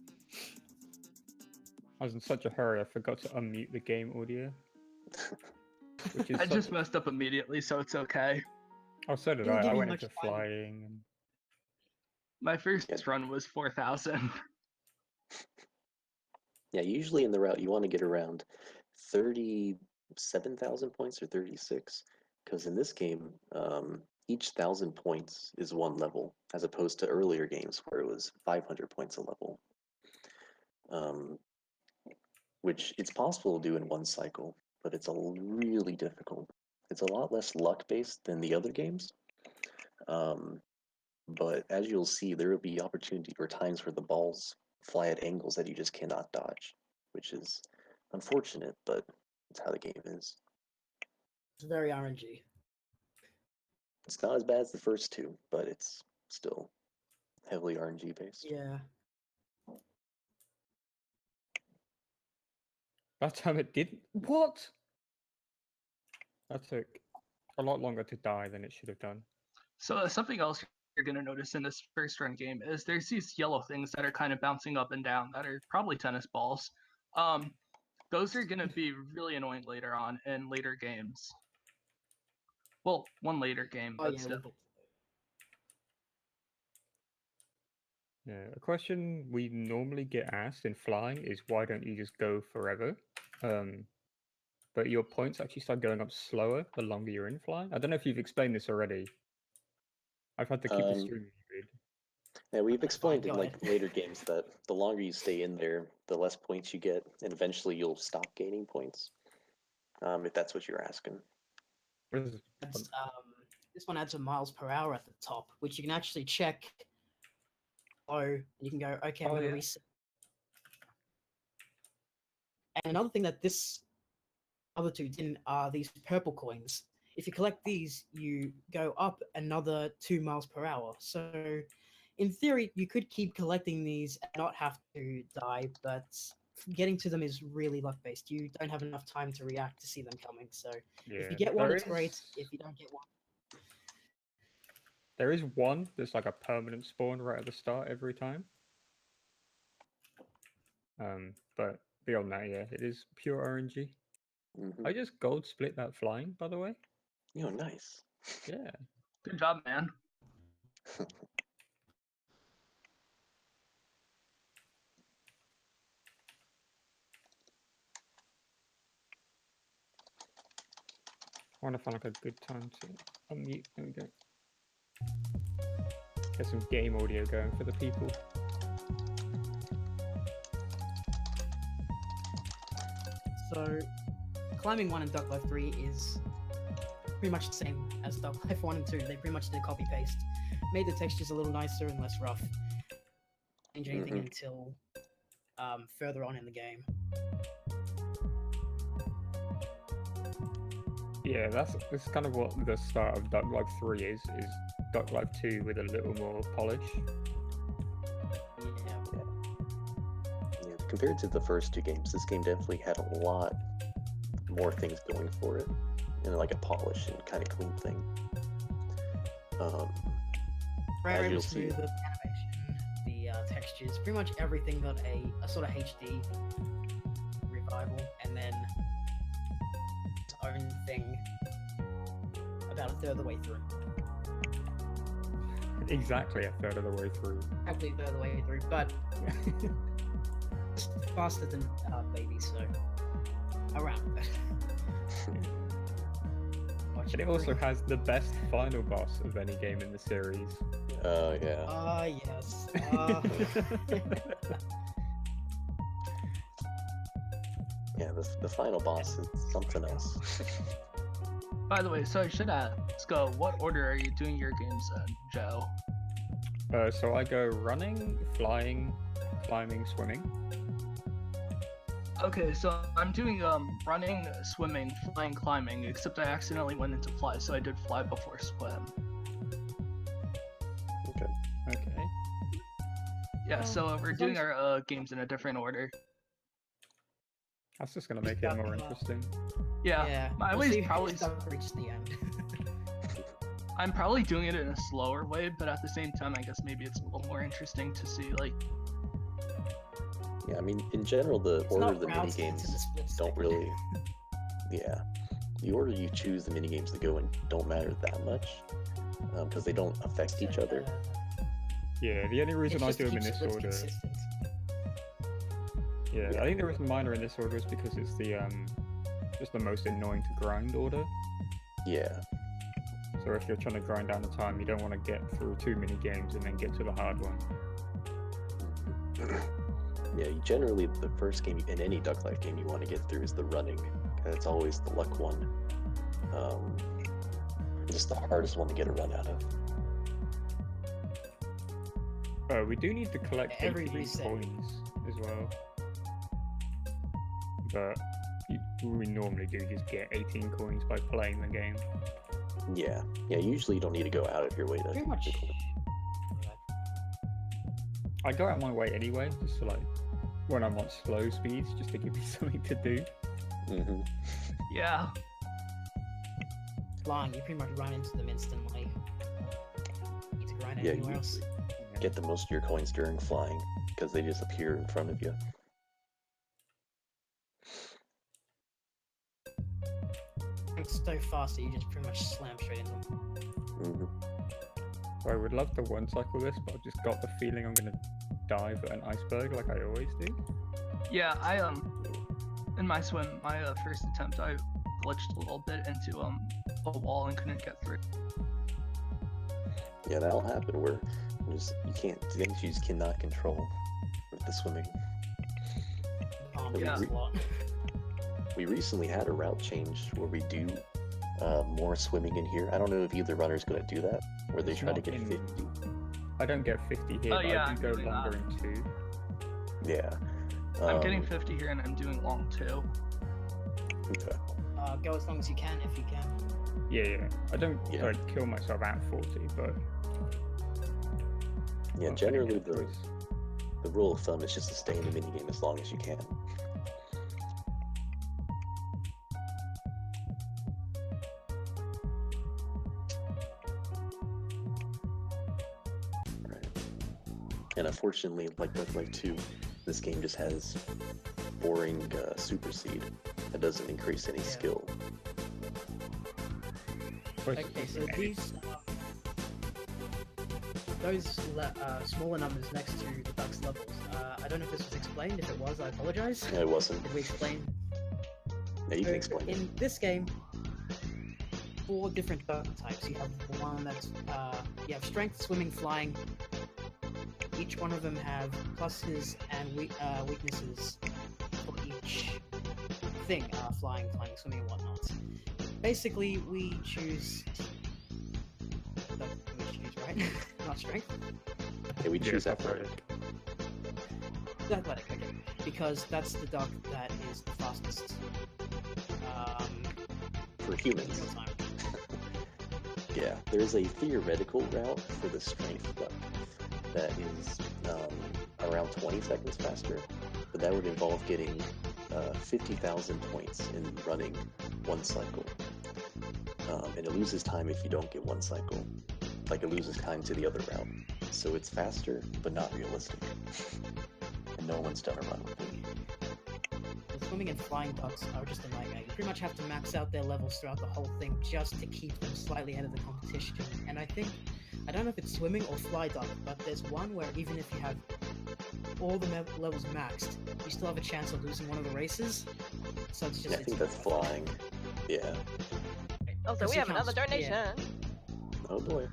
I was in such a hurry, I forgot to unmute the game audio. Which is I just messed up immediately, so it's okay. Oh, so did Didn't I. give I you went much into time. flying. And... My first Yeah. run was 4,000. Yeah, usually in the route you want to get around 37,000 points or 36, because in this game, each 1,000 points is one level, as opposed to earlier games where it was 500 points a level. Which it's possible to do in one cycle, but it's really difficult. It's a lot less luck-based than the other games. But as you'll see, there will be opportunity or times where the balls fly at angles that you just cannot dodge, which is unfortunate, but it's how the game is. It's very RNG. It's not as bad as the first two, but it's still heavily RNG based. Yeah. That time it didn't. What? That took a lot longer to die than it should have done. So something else you're gonna notice in this first run game is there's these yellow things that are kind of bouncing up and down that are probably tennis balls. Those are gonna be really annoying later on in later games. Well, one later game, Oh but yeah. still. Yeah, a question we normally get asked in flying is why don't you just go forever? But your points actually start going up slower the longer you're in flying. I don't know if you've explained this already. I've had to keep the stream muted. Yeah, we've That's fine, explained in go like ahead. later games that the longer you stay in there, the less points you get, and eventually you'll stop gaining points. If that's what you're asking. Adds, this one adds a miles per hour at the top, which you can actually check. Oh, you can go, okay, I'm Oh, going to yeah. reset. And another thing that this other two didn't are these purple coins. If you collect these, you go up another 2 miles per hour. So, in theory, you could keep collecting these and not have to die, but getting to them is really luck-based. You don't have enough time to react to see them coming. So, if you get one, it's great. If you don't get one, There is one that's like a permanent spawn right at the start every time. But beyond that, yeah, it is pure RNG. I just gold split that flying, by the way. You know, nice. Yeah. Good job, man. I want to find like a good time to unmute. There we go. Get some game audio going for the people. So, Climbing 1 and Duck Life 3 is pretty much the same as Duck Life 1 and 2. They pretty much did copy paste. Made the textures a little nicer and less rough. Change anything until further on in the game. Yeah, that's kind of what the start of Duck Life 3 is Duck Life 2 with a little more polish. Yeah, compared to the first two games, this game definitely had a lot more things going for it, and like a polished and kind of clean thing. As you'll see, The animation, the textures, pretty much everything got a sort of HD revival, and then its own thing about a third of the way through. Exactly a third of the way through. Actually, a third of the way through, but faster than Baby, so around. And it also has the best final boss of any game in the series. Oh yeah. Ah, yes. Yeah, the final boss is something else. By the way, so I should ask, what order are you doing your games in, Joe? So I go running, flying, climbing, swimming. Okay, so I'm doing running, swimming, flying, climbing, except I accidentally went into fly, so I did fly before swim. Okay. Yeah, so we're doing our games in a different order. That's just gonna make it more interesting. Yeah, I always probably reach the end. I'm probably doing it in a slower way, but at the same time, I guess maybe it's a little more interesting to see, like. Yeah, I mean, in general, the order of the minigames don't really. Yeah, the order you choose the minigames to go in don't matter that much, because they don't affect each other. Yeah, the only reason I do them in this order. Yeah, I think the reason mine are in this order is because it's the just the most annoying to grind order. Yeah. So if you're trying to grind down the time, you don't want to get through too many games and then get to the hard one. Yeah, generally the first game in any Duck Life game you want to get through is the running. It's always the luck one. Just the hardest one to get a run out of. We do need to collect every 80 reset coins as well. but we normally do just get 18 coins by playing the game. Yeah, usually you don't need to go out of your way to. Pretty much. I go out my way anyway, just to, like, when I'm on slow speeds, just to give me something to do. Mm-hmm. Yeah. Flying, you pretty much run into them instantly. You need to grind Yeah, anywhere else. Get the most of your coins during flying because they just appear in front of you. It's so fast that you just pretty much slam straight into them. Mm-hmm. I would love to one cycle this, but I've just got the feeling I'm gonna dive at an iceberg like I always do. Yeah, in my swim, my first attempt, I glitched a little bit into a wall and couldn't get through. Yeah, that'll happen where things you just cannot control with the swimming. Yeah. We recently had a route change where we do more swimming in here. I don't know if either runner's going to do that, where they It's try to not get in- 50. I don't get 50 here, but yeah, I I'm do go doing longer in 2. Yeah. I'm getting 50 here and I'm doing long too. Okay. Go as long as you can if you can. Yeah. I don't Yeah. like kill myself at 40, but Yeah, I'm generally putting it the rule of thumb is just to stay in the minigame as long as you can. Right. And unfortunately, like Death Life 2, this game just has boring supersede that doesn't increase any skill. Okay, so these those smaller numbers next to the duck's levels. I don't know if this was explained. If it was, I apologize. No, it wasn't. Did we explain? Yeah, you can explain it. In this game, 4 different duck types. You have one that's you have strength, swimming, flying. Each one of them have pluses and weaknesses for each thing. Flying, climbing, swimming, and whatnot. Basically, we choose. Right? Not strength. Yeah, we choose athletic. Athletic, okay. Because that's the duck that is the fastest. For humans. real time. Yeah, there's a theoretical route for the strength duck that is around 20 seconds faster, but that would involve getting 50,000 points in running 1 cycle. And it loses time if you don't get 1 cycle. Like it loses time to the other route. So it's faster, but not realistic. And no one's done a run with it. The swimming and flying ducks are just a nightmare. You pretty much have to max out their levels throughout the whole thing just to keep them slightly ahead of the competition. And I don't know if it's swimming or fly duck, but there's one where even if you have all the levels maxed, you still have a chance of losing one of the races. So it's just. Yeah, I think that's flying. Yeah. Also, we have another donation. Yeah. Oh boy.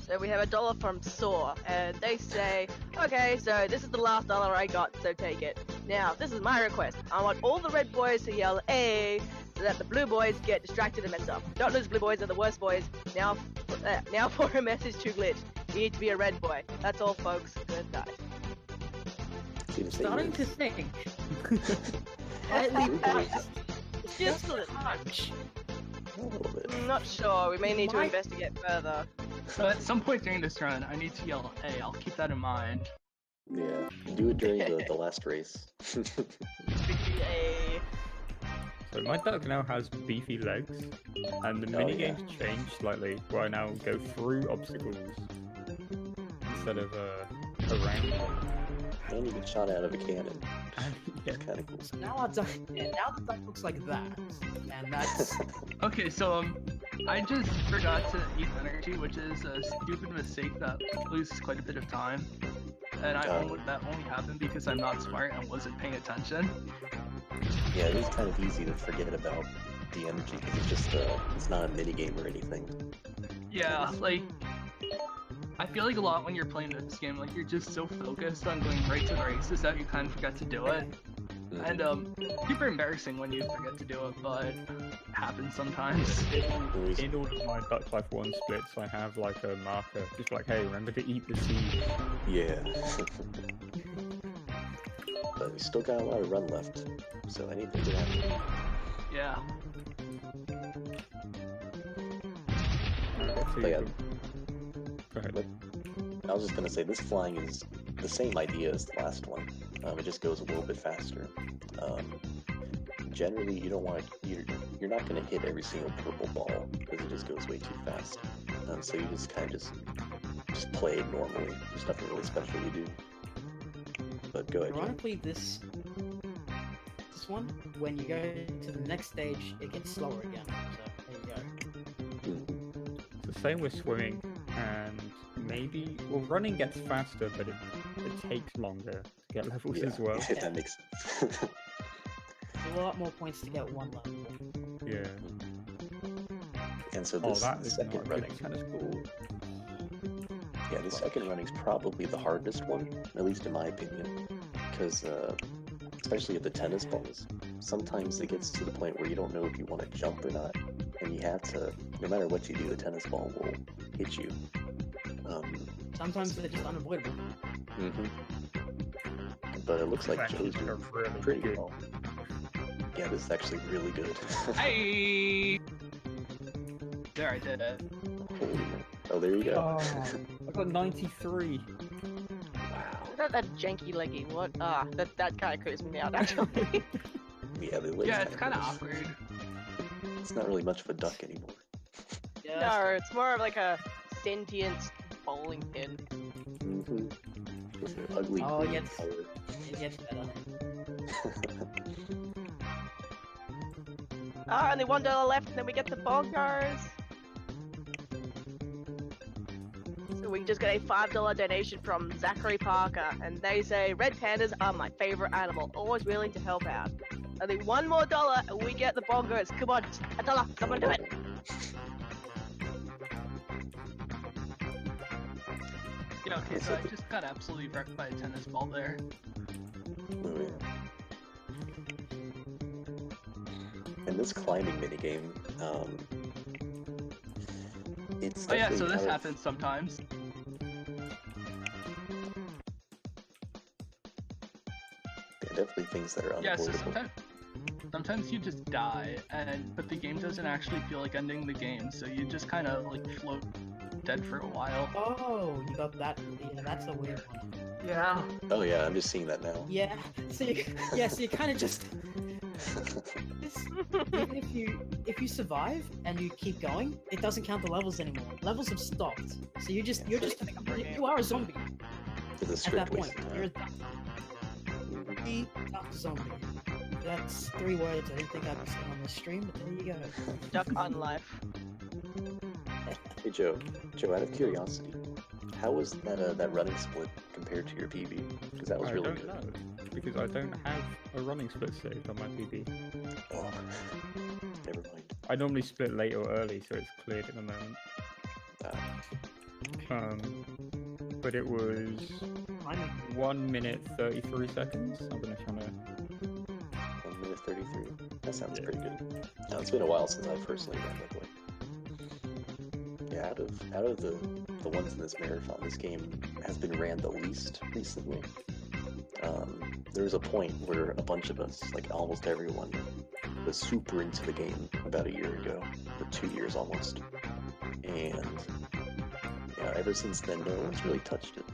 So we have $1 from Saw, and they say, okay, so this is the last dollar I got, so take it. Now, this is my request. I want all the red boys to yell A, so that the blue boys get distracted and mess up. Don't lose, blue boys are the worst boys. Now for a message to Glitch. You need to be a red boy. That's all, folks. Good night. Starting to think. Slightly biased. Just a little. Much. A little bit. I'm not sure. We may need to investigate further. So at some point during this run, I need to yell A. I'll keep that in mind. Yeah. Do it during the last race. A. So my duck now has beefy legs, and the minigame's changed slightly, where I now go through obstacles instead of around. And you get shot out of a cannon. Yeah. It's kind of cool. So now the duck looks like that, and that's. Okay, so I just forgot to eat energy, which is a stupid mistake that loses quite a bit of time. And that only happened because I'm not smart and wasn't paying attention. Yeah, it is kind of easy to forget about the energy because it's just it's not a mini game or anything. Yeah, like I feel like a lot when you're playing this game, like you're just so focused on going right to the races that you kind of forget to do it. And super embarrassing when you forget to do it, but it happens sometimes. In all of my Duck Life 1 splits, I have like a marker, just like, hey, remember to eat the seed. Yeah. but we still got a lot of run left, so anything could happen. Yeah. But yeah, Go ahead. I was just gonna say this flying is the same idea as the last one. It just goes a little bit faster. Generally, you don't want to. You're not gonna hit every single purple ball because it just goes way too fast. So you just kind of just play it normally. There's nothing really special you do. But go ahead. John. Ironically, this one, when you go to the next stage, it gets slower again. So there you go. It's the same with swimming, and maybe running gets faster, but it takes longer to get levels as well. That makes sense. There's a lot more points to get one level. Yeah. And so this that is second not running. tennis ball. Yeah, the second running's probably the hardest one, at least in my opinion, because especially at the tennis balls, sometimes it gets to the point where you don't know if you want to jump or not, and you have to. No matter what you do, the tennis ball will hit you. Sometimes they're just unavoidable. But it looks like Actually, Joe's doing really pretty good. well. Yeah, this is actually really good. Hey! There, I did it. Holy. Oh, there you go. Oh, I got 93. Wow. That janky leggy. What? That kind of creeps me out actually. Yeah, the legs Yeah, it's kind of gross. awkward. It's not really much of a duck anymore. Yeah, No, it's more of like a sentient bowling pin. With an ugly Oh, green yes. color. it gets better. Only $1 left, and then we get the bongos. So we just got a $5 donation from Zachary Parker, and they say red pandas are my favorite animal, always willing to help out. Only one more dollar, and we get the bongos. Come on, $1, come on, do it. Yeah, okay, so I just got absolutely wrecked by a tennis ball there. Oh, yeah. And this climbing minigame, it's Oh yeah, definitely so this kind of- happens sometimes. Yeah, definitely things that are Yeah, so unavoidable. sometimes you just die, but the game doesn't actually feel like ending the game, so you just kind of like float dead for a while. Oh, you got that. Yeah, that's a weird one. Yeah. Oh yeah, I'm just seeing that now. Yeah. So you kind of just. Even if you survive and you keep going, it doesn't count the levels anymore. Levels have stopped. So you are a zombie It's a at strict that point. waste of time. You're a duck zombie. That's 3 words I didn't think I'd be saying on the stream, but there you go. Duck on life. Hey Joe, out of curiosity, how was that running split compared to your PB? Because that was I really don't good. know, because I don't have a running split saved on my PB. Oh, never mind. I normally split late or early, so it's cleared at the moment. But it was 1 minute 33 seconds. I'm gonna try to. 1 minute 33. That sounds Yeah. pretty good. Now it's been a while since I personally ran that way. Yeah, out of the ones in this marathon, this game has been ran the least recently. There was a point where a bunch of us, like almost everyone, was super into the game about a year ago, or 2 years almost. And yeah, ever since then, no one's really touched it.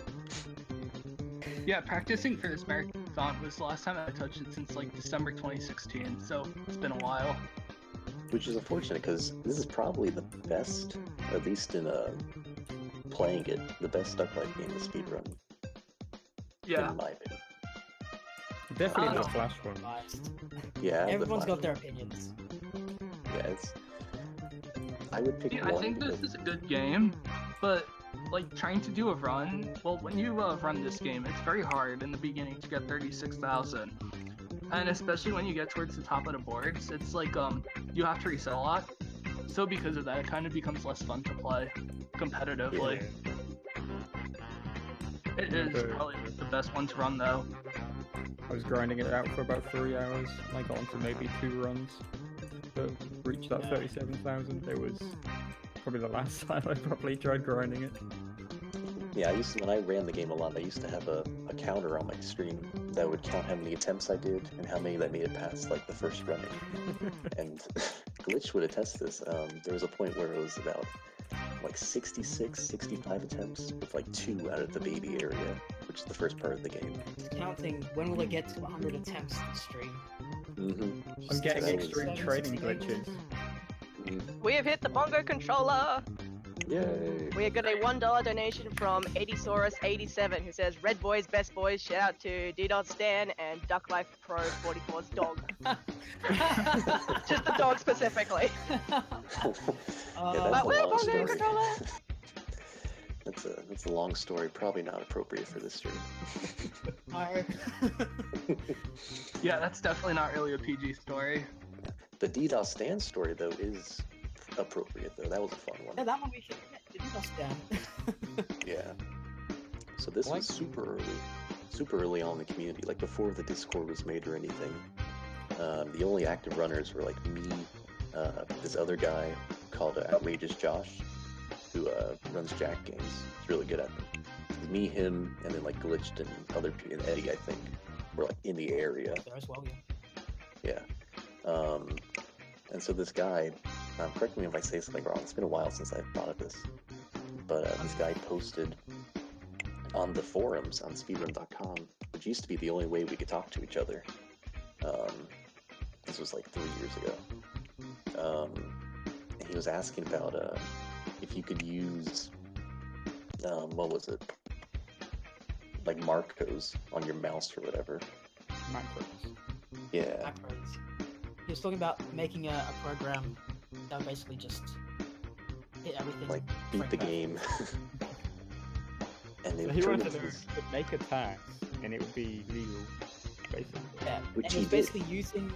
Yeah, practicing for this marathon was the last time I touched it since like December 2016, so it's been a while. Which is unfortunate, because this is probably the best, at least in playing it, the best duck life game to speedrun. Yeah. In my opinion. Definitely Oh. the Flash one. Yeah, the Everyone's got Flash- their opinions. Yeah, it's. I would pick Yeah, one. I think this because- is a good game, but like trying to do a run, well, when you run this game, it's very hard in the beginning to get 36,000. And especially when you get towards the top of the boards, it's like you have to reset a lot. So because of that, it kind of becomes less fun to play competitively. It is Yeah. probably the best one to run though. I was grinding it out for about 3 hours. And I got onto maybe 2 runs, but reached that 37,000. It was probably the last time I probably tried grinding it. Yeah, when I ran the game a lot, I used to have a counter on my stream that would count how many attempts I did and how many that made it past like the first running. And Glitch would attest this. There was a point where it was about like 66, 65 attempts with like 2 out of the baby area, which is the first part of the game. Counting, when will it get to 100 attempts to stream? Mm-hmm. I'm getting That was- extreme training glitches. We have hit the bongo controller. Yay! We got a $1 donation from 80saurus87 who says, Red Boys, best boys, shout out to D.Stan and Duck Life Pro 44's dog. Just the dog specifically. Yeah, Uh, that's a we're long bongo story. controller. That's a long story, probably not appropriate for this stream. I- Yeah, that's definitely not really a PG story. The D.Stan story, though, is appropriate, though. That was a fun yeah, one. that one we should get. D.Stan. Yeah. So this was super early on in the community, like before the Discord was made or anything. The only active runners were like me, this other guy called Outrageous Josh, who runs Jack games. He's really good at them. Me, him, and then like Glitched and and Eddie, I think, were like in the area. There as well, yeah. Yeah. And so this guy, correct me if I say something wrong, it's been a while since I've thought of this, but this guy posted on the forums on speedrun.com, which used to be the only way we could talk to each other. This was like 3 years ago. And he was asking about if you could use, what was it? Like Marcos on your mouse or whatever. Macros. Yeah. Macros. He was talking about making a program that would basically just hit everything. Like beat the game. And So it he turned wanted into to this, make attacks, and it would be legal, basically. Yeah, which and he he was did. basically using.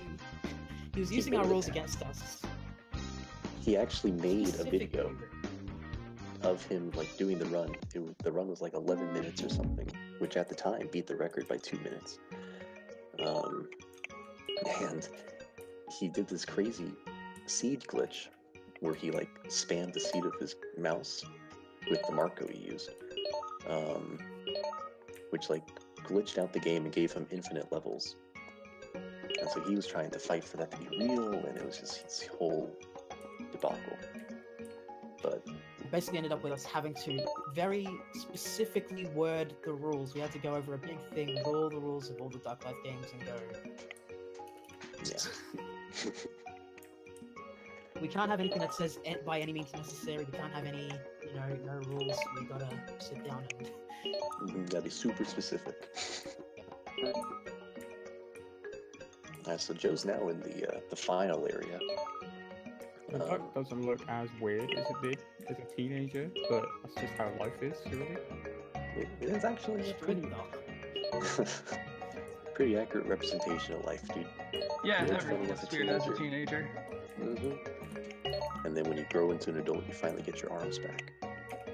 He was using our made rules it. against us. He actually made a Specifically. video of him like doing the run. The run was like 11 minutes or something, which at the time beat the record by 2 minutes. And he did this crazy seed glitch where he like spammed the seed of his mouse with the Marco he used, which like glitched out the game and gave him infinite levels. And so he was trying to fight for that to be real, and it was just this whole debacle. But It basically ended up with us having to very specifically word the rules. We had to go over a big thing with all the rules of all the Duck Life games and go, yeah. we can't have anything that says by any means necessary. We can't have any, no rules. We gotta sit down and. Gotta be super specific. So Joe's now in the final area. The duck doesn't look as weird as it did as a teenager, but that's just how life is, really. It is actually a pretty, pretty accurate representation of life, dude. Yeah, You're everyone funny looks as a weird as a teenager. teenager. And then when you grow into an adult, you finally get your arms back.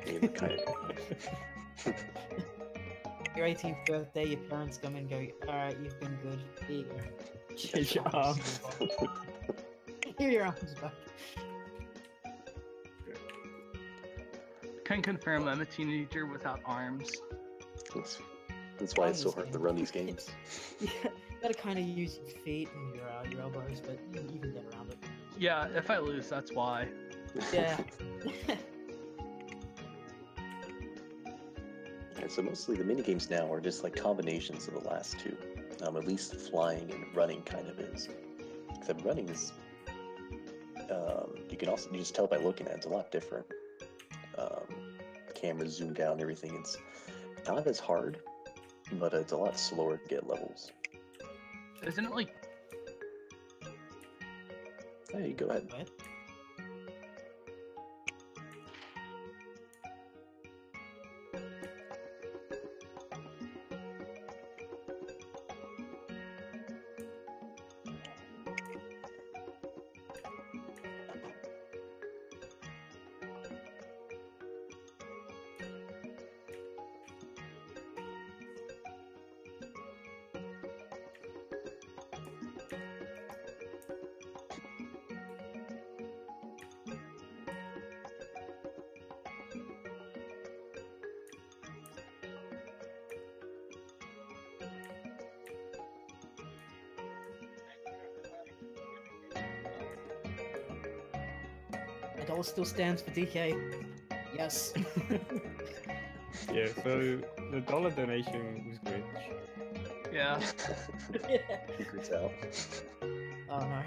And you look kind of. Your 18th birthday, your parents come and go, alright, you've been good. Here you go. Here's your arms. Here are your arms back. Can confirm I'm a teenager without arms. That's why it's so hard to run these games. Yeah, you gotta kind of use your feet and your elbows, but you can get around it. Yeah, if I lose, that's why. Yeah. Yeah, so mostly the minigames now are just like combinations of the last two. At least flying and running kind of is. Except running is, you can just tell by looking at it, it's a lot different. Camera zoomed down, everything. It's not as hard, but it's a lot slower to get levels. Isn't it like Hey, go ahead. What? A dollar still stands for DK. Yes. Yeah, so the dollar donation was glitch. Yeah. Secrets out. Oh no.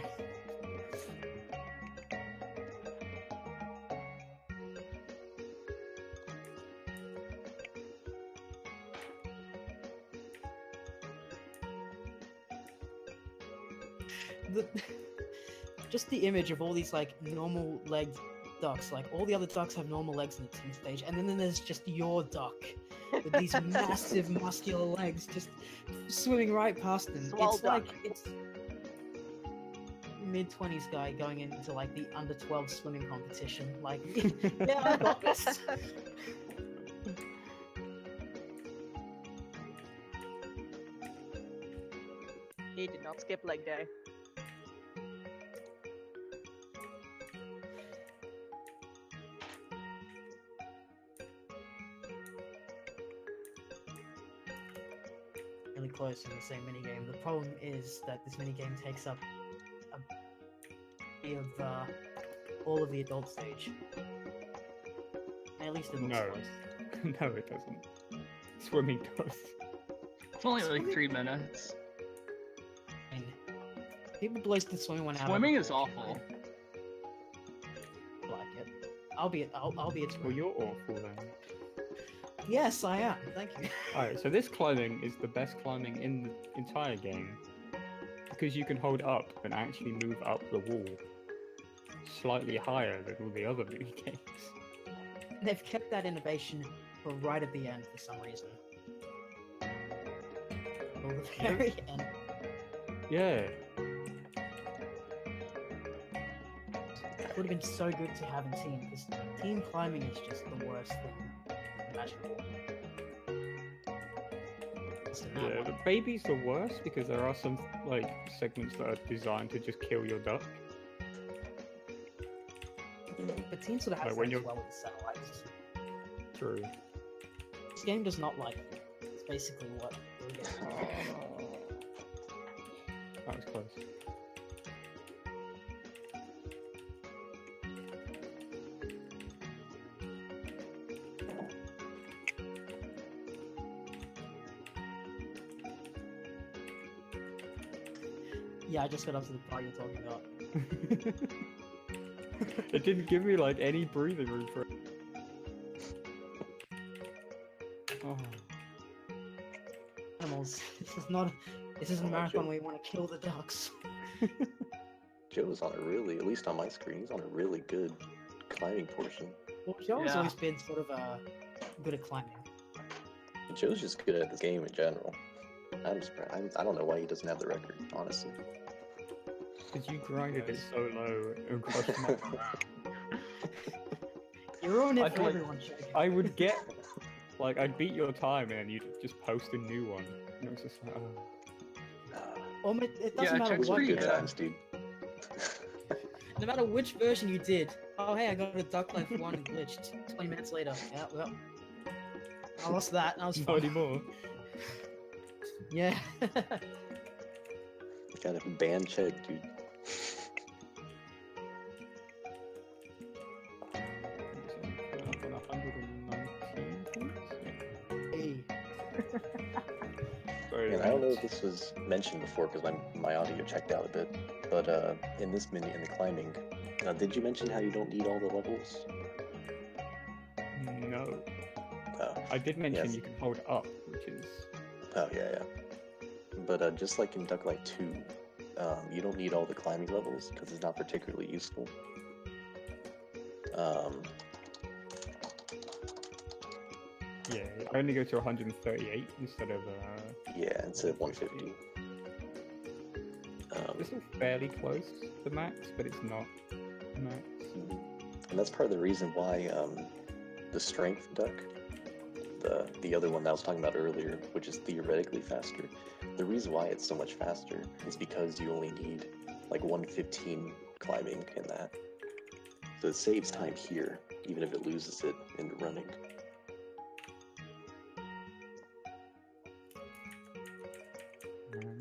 The, just the image of all these like normal legged ducks, like all the other ducks have normal legs in the team stage, and then there's just your duck with these massive muscular legs just swimming right past them. Swole It's duck. like it's mid-20s guy going into like the under 12 swimming competition. Like, yeah, I got this. He did not skip leg day. Really close in the same minigame. The problem is that this minigame takes up a bit of all of the adult stage. At least it looks No. close. No, it doesn't. Swimming does. It's only like 3 minutes. I mean, people blaze the swimming one out. Swimming is awful. I like it. I'll be its Well, you're awful then. Yes, I am. Thank you. Alright, so this climbing is the best climbing in the entire game. Because you can hold up and actually move up the wall. Slightly higher than all the other mini games. They've kept that innovation for right at the end for some reason. Till the very end. Yeah. It would have been so good to have in team, because team climbing is just the worst thing imaginable. Listen, that Yeah, one. the baby's the worst because there are some like segments that are designed to just kill your duck. But team sort of has Like when that as you're- well with satellites. True. This game does not like you. It's basically what we're getting. That was close. Yeah, I just got up to the part you're talking about. It didn't give me like any breathing room for it. Oh. Animals. This isn't a marathon where you want to kill the ducks. Joe's on a really, at least on my screen, he's on a really good climbing portion. Well, Joe's Yeah. always been sort of good at climbing. Joe's just good at this game in general. I'm surprised. I don't know why he doesn't have the record, honestly. Because you grinded it so low and crushed my You ruined it I'd for like- everyone, Cheggjon. I would get, like, I'd beat your time and you'd just post a new one. And it was just like, oh. Well, it doesn't Yeah, matter Chegg's Those were what. pretty good good. times, dude. No matter which version you did. Oh, hey, I got a Duck Life 1 glitched. 20 minutes later. Yeah, well. I lost that, and I was Not fine. anymore. Yeah. Gotta ban Chegg, dude. Up on 119 points? Hey. Sorry, And I don't know if this was mentioned before because my audio checked out a bit, but in this in the climbing, did you mention how you don't need all the levels? No. Oh, I did mention Yes. you can hold up, which is... oh yeah. But just like in Duck Life 2, you don't need all the climbing levels because it's not particularly useful. Yeah, I only go to 138 instead of... Yeah, instead of 150. This is fairly close to max, but it's not max. And that's part of the reason why the strength duck, the other one that I was talking about earlier, which is theoretically faster, the reason why it's so much faster is because you only need like 115 climbing in that. So it saves time here, even if it loses it in the running.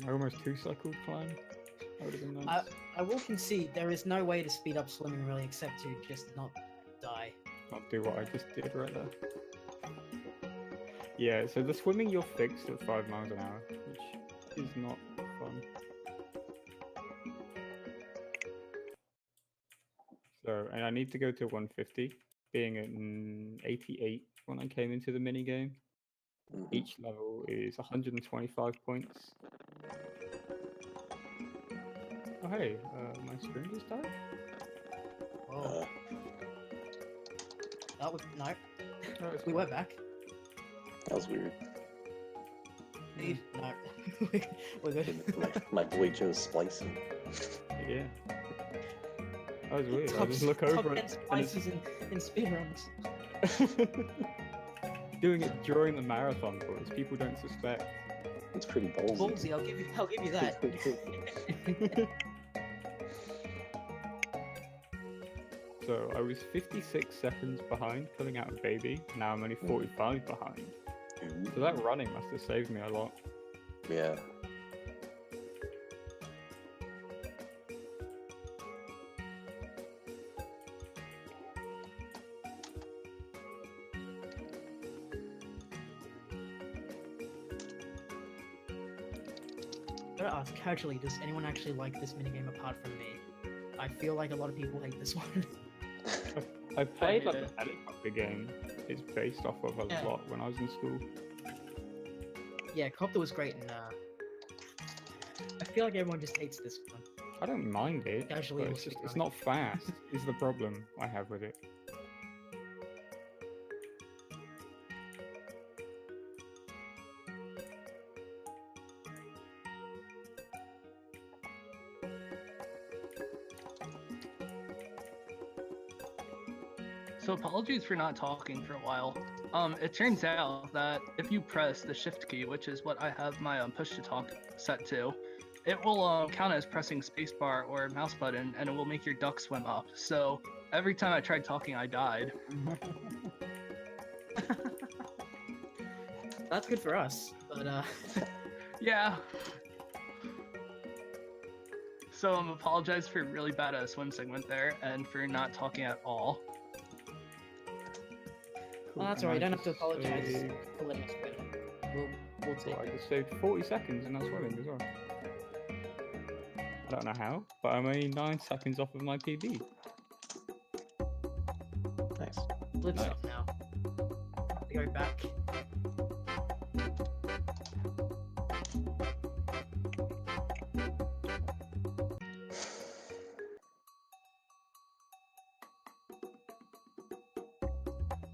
I almost 2-cycled climb. That would have been nice. I will concede there is no way to speed up swimming really except to just not die. Not do what I just did right there. Yeah, so the swimming you're fixed at 5 miles an hour, which is not fun. So, and I need to go to 150, being at 88 when I came into the minigame. Each level is 125 points. Oh hey, my screen just died? Oh, that was no. Oh, it's We fine. were back. That was weird. No, we're good. My boy Joe's splicing. Yeah. That was weird. I Top- just look top over 10 it and it's spices in speedruns. doing it during the marathon, boys. People don't suspect. It's pretty ballsy. Ballsy, I'll give you that. So I was 56 seconds behind pulling out a baby. Now I'm only 45 behind. So that running must have saved me a lot. Yeah. I'm gonna ask casually, does anyone actually like this minigame apart from me? I feel like a lot of people hate this one. I played like hate a it. helicopter game. It's based off of a Yeah. lot when I was in school. Yeah, Copter was great, and I feel like everyone just hates this one. I don't mind it, Casually but or it's just it's speedrunning. not fast. Is the problem I have with it. So apologies for not talking for a while. It turns out that if you press the shift key, which is what I have my push to talk set to, it will count as pressing spacebar or mouse button, and it will make your duck swim up. So every time I tried talking, I died. That's good for us, but Yeah. So apologize for really bad swim segment there, and for not talking at all. well, that's And alright. I You don't have to just apologize saved- for letting us win. We'll take Well, I it. just saved 40 seconds and that's swimming as well. I don't know how, but I'm only 9 seconds off of my PB. Nice. Flip Nice. up now. We go back.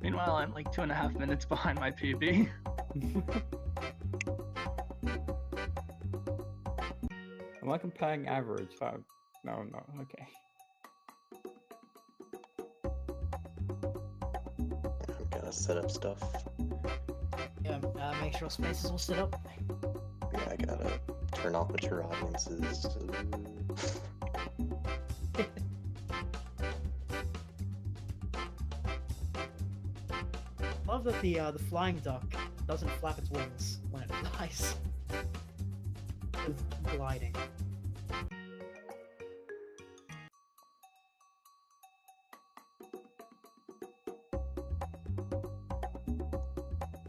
Meanwhile, I'm like 2.5 minutes behind my PB. Am I comparing average? That no, I'm not. Okay. I'm gonna set up stuff. Yeah, make sure spaces all set up. Yeah, I gotta turn off mature audiences. Love that the flying duck doesn't flap its wings when it flies. With gliding.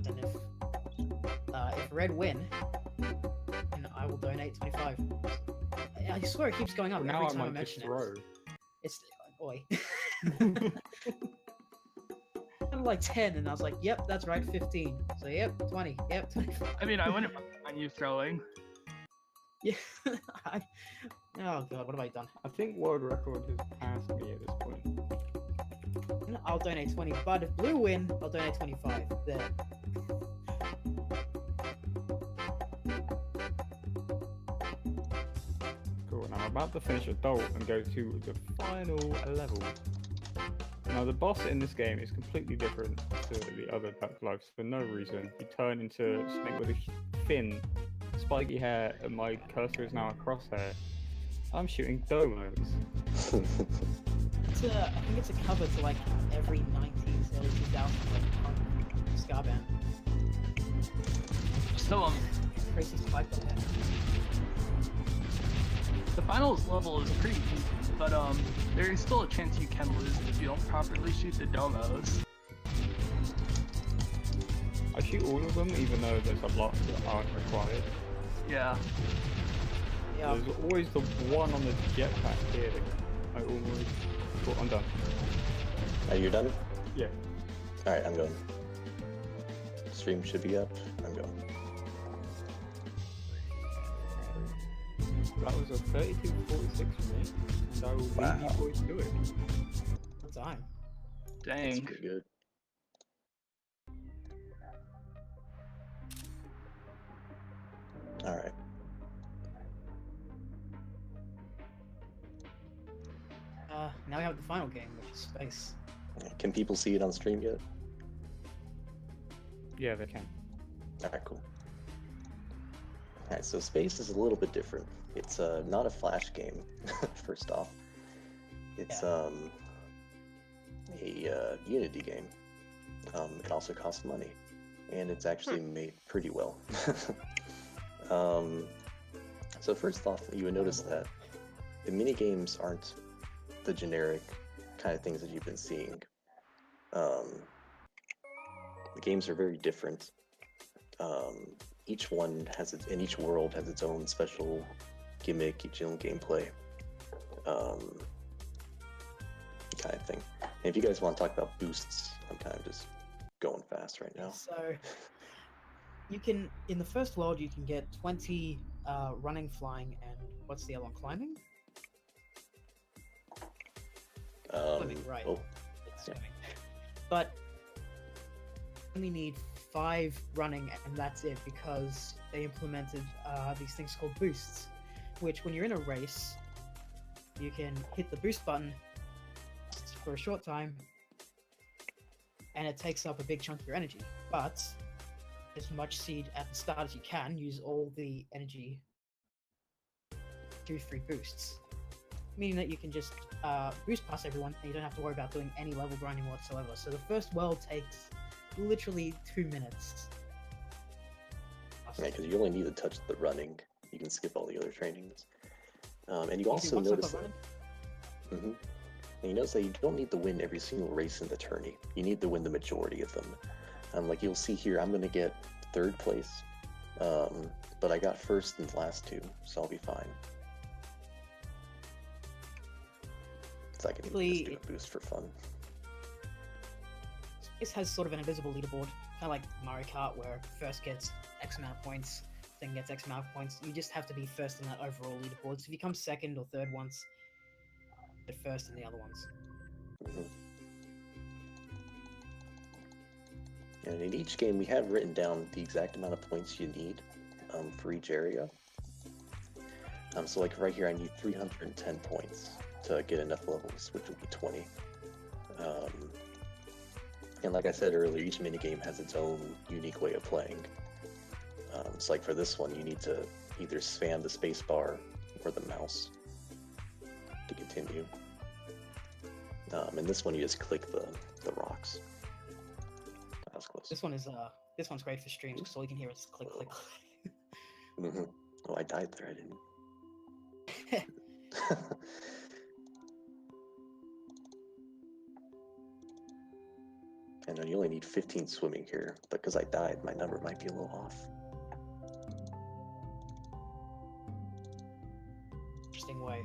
And if Red win, then I will donate 25. I swear it keeps going up Well, every now I time I might just mention throw. it. It's boy. I'm like 10, and I was like, "Yep, that's right, 15." So yep, 20. Yep, 25. I mean, I wouldn't mind you throwing. Yeah. Oh god, what have I done? I think world record has passed me at this point. I'll donate 20, but if Blue win, I'll donate 25. There. Cool. Now I'm about to finish adult and go to the final level. Now the boss in this game is completely different to the other Duck Lives for no reason. You turn into something with a thin, spiky hair, and my cursor is now a crosshair. I'm shooting domos. It's I think it's a cover to like every 90s, early 2000s like punk ska band. So Crazy spike on there. The finals level is pretty easy, but there is still a chance you can lose it if you don't properly shoot the domos. I shoot all of them, even though there's a lot that aren't required. Yeah. Yeah. There's always the one on the jetpack here that I almost... Oh, I'm done. Are you done? Yeah. Alright, I'm going. Stream should be up. I'm going. That was a 32-46 for me, and I will leave Wow. you boys to it. Good time. That's Dang. pretty good. Alright. Now we have the final game, which is space. Can people see it on stream yet? Yeah, they can. Alright, cool. Alright, so space is a little bit different. It's not a Flash game, first off. It's a Unity game. It also costs money, and it's actually made pretty well. So first off, you would notice that the mini games aren't the generic kind of things that you've been seeing. The games are very different. Each one has its, and each world has its own special gimmick, each own gameplay, kind of thing. And if you guys want to talk about boosts, I'm kind of just going fast right now. So you can, in the first world, you can get 20 running, flying, and what's the other one? Climbing? Swimming, right. Oh, It's swimming. But you only need 5 running, and that's it, because they implemented these things called boosts, which when you're in a race, you can hit the boost button for a short time, and it takes up a big chunk of your energy. But as much seed at the start as you can, use all the energy to 3 boosts. Meaning that you can just boost past everyone, and you don't have to worry about doing any level grinding whatsoever. So the first world takes literally 2 minutes. yeah, because you only need to touch the running. You can skip all the other trainings. And you If also want stuff notice like that. And you notice that you don't need to win every single race in the tourney. You need to win the majority of them. Like you'll see here, I'm going to get 3rd place, but I got 1st in the last 2, so I'll be fine. So I can just do a boost for fun. This has sort of an invisible leaderboard, kind of like Mario Kart, where first gets X amount of points, then gets X amount of points. You just have to be first in that overall leaderboard. So if you come 2nd or 3rd once, get 1st in the other ones. And in each game, we have written down the exact amount of points you need for each area. So like right here, I need 310 points to get enough levels, which would be 20. And like I said earlier, each minigame has its own unique way of playing. So like for this one, you need to either spam the space bar or the mouse to continue. And this one, you just click the rocks. That was close. This one's great for streams because all you can hear is click, click, click. Oh, I died there. I didn't. And then you only need 15 swimming here, but because I died, my number might be a little off. Interesting way.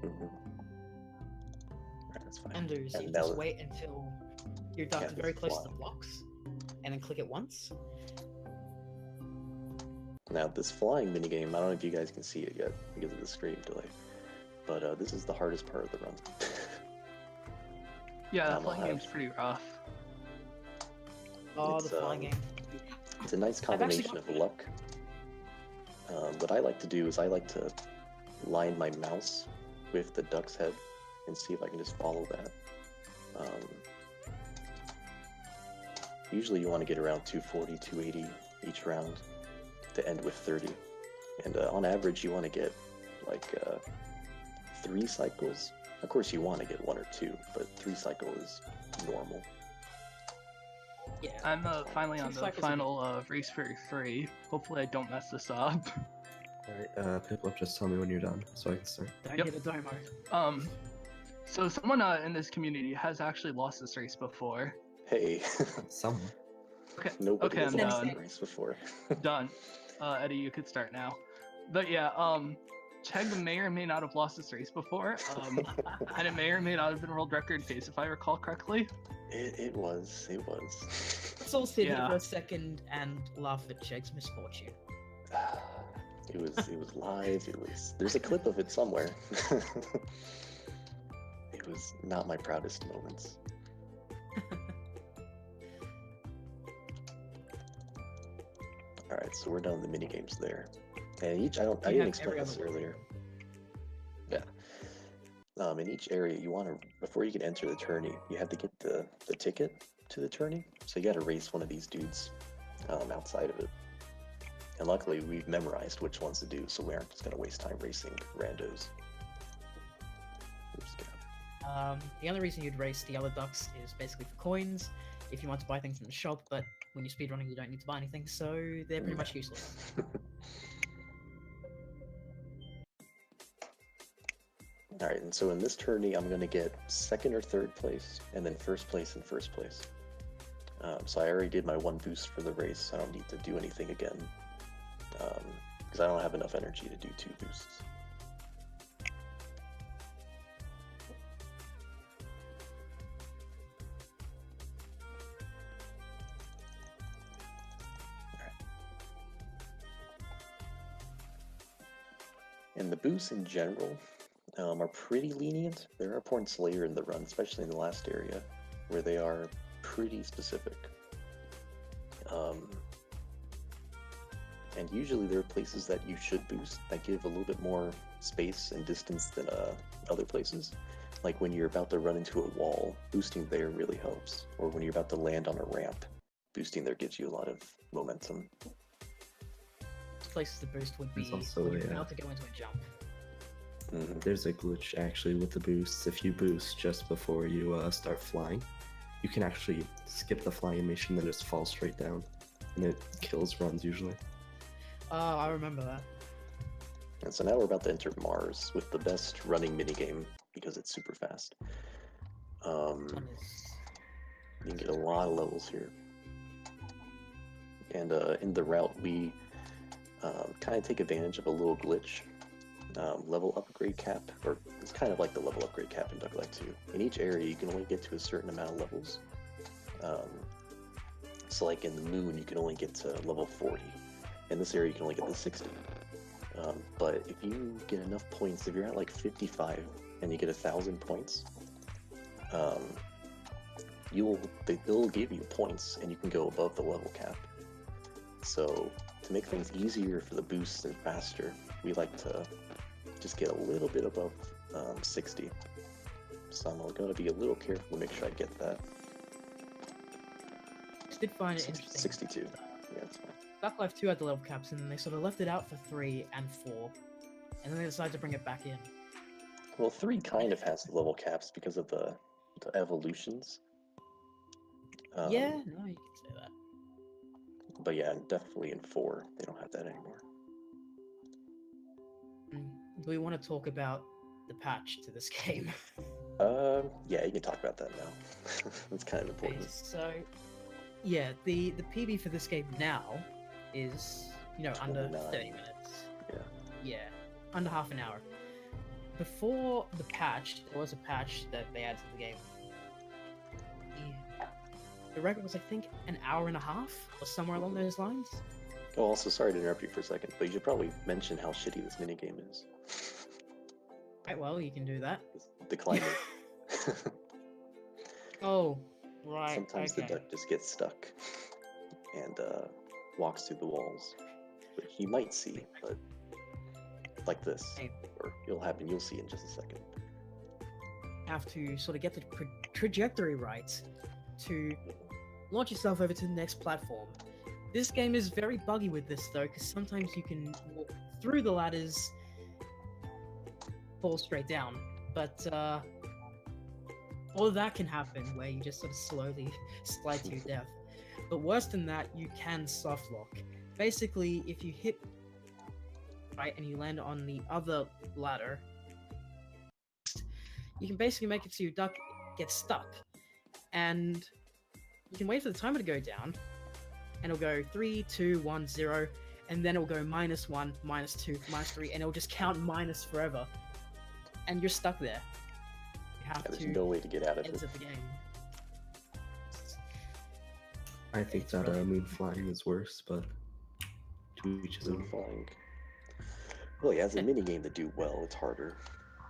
Right, that's fine. And you And just now- wait until you're done Yeah, very close to fly. the blocks, and then click it once. Now this flying minigame, I don't know if you guys can see it yet because of the screen delay, but this is the hardest part of the run. Yeah, the I'm flying alive. game's pretty rough. Oh, It's, the flying game. It's a nice combination of luck. What I like to do is I like to line my mouse with the duck's head and see if I can just follow that. Usually you want to get around 240, 280 each round to end with 30. And on average you want to get like 3 cycles. Of course you want to get 1 or 2, but 3 cycles is normal. Yeah. I'm finally on Two the cycles a final race for 3. Hopefully I don't mess this up. Alright, Piplup, just tell me when you're done so I can start. Don't Yep. hit a domo. So someone in this community has actually lost this race before. Hey, Someone. Okay, nobody okay, has I'm lost done. that race before. Done. Eddie, you could start now. But yeah, Chegg may or may not have lost this race before. And it may or may not have been world record pace if I recall correctly. It was. Let's all sit here Yeah. for a second and laugh at Chegg's misfortune. It was live. There's a clip of it somewhere. It was not my proudest moments. All right, so we're done with the mini games there. And I didn't have explain every this other earlier. Yeah. In each area, you want to, before you can enter the tourney, you have to get the ticket to the tourney. So you got to race one of these dudes outside of it. And luckily, we've memorized which ones to do, so we aren't just going to waste time racing randos. Oops, get out. The only reason you'd race the other ducks is basically for coins, if you want to buy things from the shop, but when you're speedrunning, you don't need to buy anything, so they're pretty much useless. Alright, and so in this tourney, I'm going to get second or third place, and then first place and first place. So I already did my one boost for the race. I don't need to do anything again, because I don't have enough energy to do 2 boosts. And the boosts in general are pretty lenient. There are points later in the run, especially in the last area, where they are pretty specific. And usually there are places that you should boost that give a little bit more space and distance than other places. Like when you're about to run into a wall, boosting there really helps. Or when you're about to land on a ramp, boosting there gives you a lot of momentum. Places to boost would be There's also when you're a, about to go into a jump. There's a glitch actually with the boosts. If you boost just before you start flying, you can actually skip the flying animation and then just fall straight down. And it kills runs usually. Oh, I remember that. And so now we're about to enter Mars with the best running minigame because it's super fast. One is... You can get a lot of levels here. And in the route, we kind of take advantage of a little glitch. Level upgrade cap, or it's kind of like the level upgrade cap in Duck Life 2. In each area, you can only get to a certain amount of levels. So like in the moon, you can only get to level 40. In this area, you can only get to 60. But if you get enough points, if you're at like 55 and you get 1,000 points, they'll give you points and you can go above the level cap. So to make things easier for the boosts and faster, we like to just get a little bit above 60. So I'm going to be a little careful to make sure I get that. I did find it interesting. 62. Yeah, that's fine. Duck Life 2 had the level caps, and then they sort of left it out for 3 and 4, and then they decided to bring it back in. Well, 3 kind of has the level caps because of the evolutions. Yeah, no, you can say that. But yeah, definitely in 4, they don't have that anymore. Do we want to talk about the patch to this game? Yeah, you can talk about that now. It's kind of Okay, important. so, yeah, the PB for this game now is, under 29. 30 minutes. Yeah. Yeah, under half an hour. Before the patch, there was a patch that they added to the game. The record was, I think, an hour and a half, or somewhere along those lines. Oh, also, sorry to interrupt you for a second, but you should probably mention how shitty this minigame is. Right, well, you can do that. The climate. Oh, right, Sometimes okay. the duck just gets stuck and walks through the walls, which you might see, but like this, Hey. or you'll see in just a second. Have to sort of get the trajectory right to launch yourself over to the next platform. This game is very buggy with this though, because sometimes you can walk through the ladders, fall straight down, but all of that can happen where you just sort of slowly slide to your death. But worse than that, you can soft lock. Basically, if you hit right, and you land on the other ladder, you can basically make it so your duck gets stuck. And you can wait for the timer to go down, and it'll go 3, 2, 1, 0, and then it'll go -1, -2, -3, and it'll just count minus forever. And you're stuck there. You have There's to no way to get out of it. exit the game. I think It's that really- moon flying is worse, but to each his Moon own. flying. Well, yeah, as a minigame to do well, it's harder.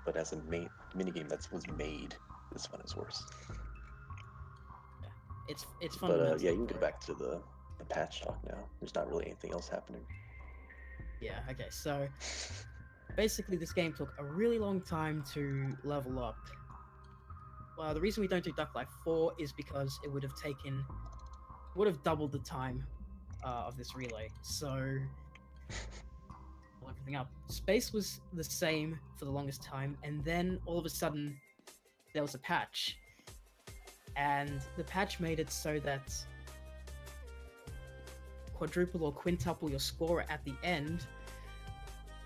But as a minigame that was made, this one is worse. It's But fundamental. yeah, you can go back to the patch talk now. There's not really anything else happening. Yeah, okay, so basically this game took a really long time to level up. Well, the reason we don't do Duck Life 4 is because it would have doubled the time of this relay. So pull everything up. Space was the same for the longest time, and then all of a sudden there was a patch. And the patch made it so that quadruple or quintuple your score at the end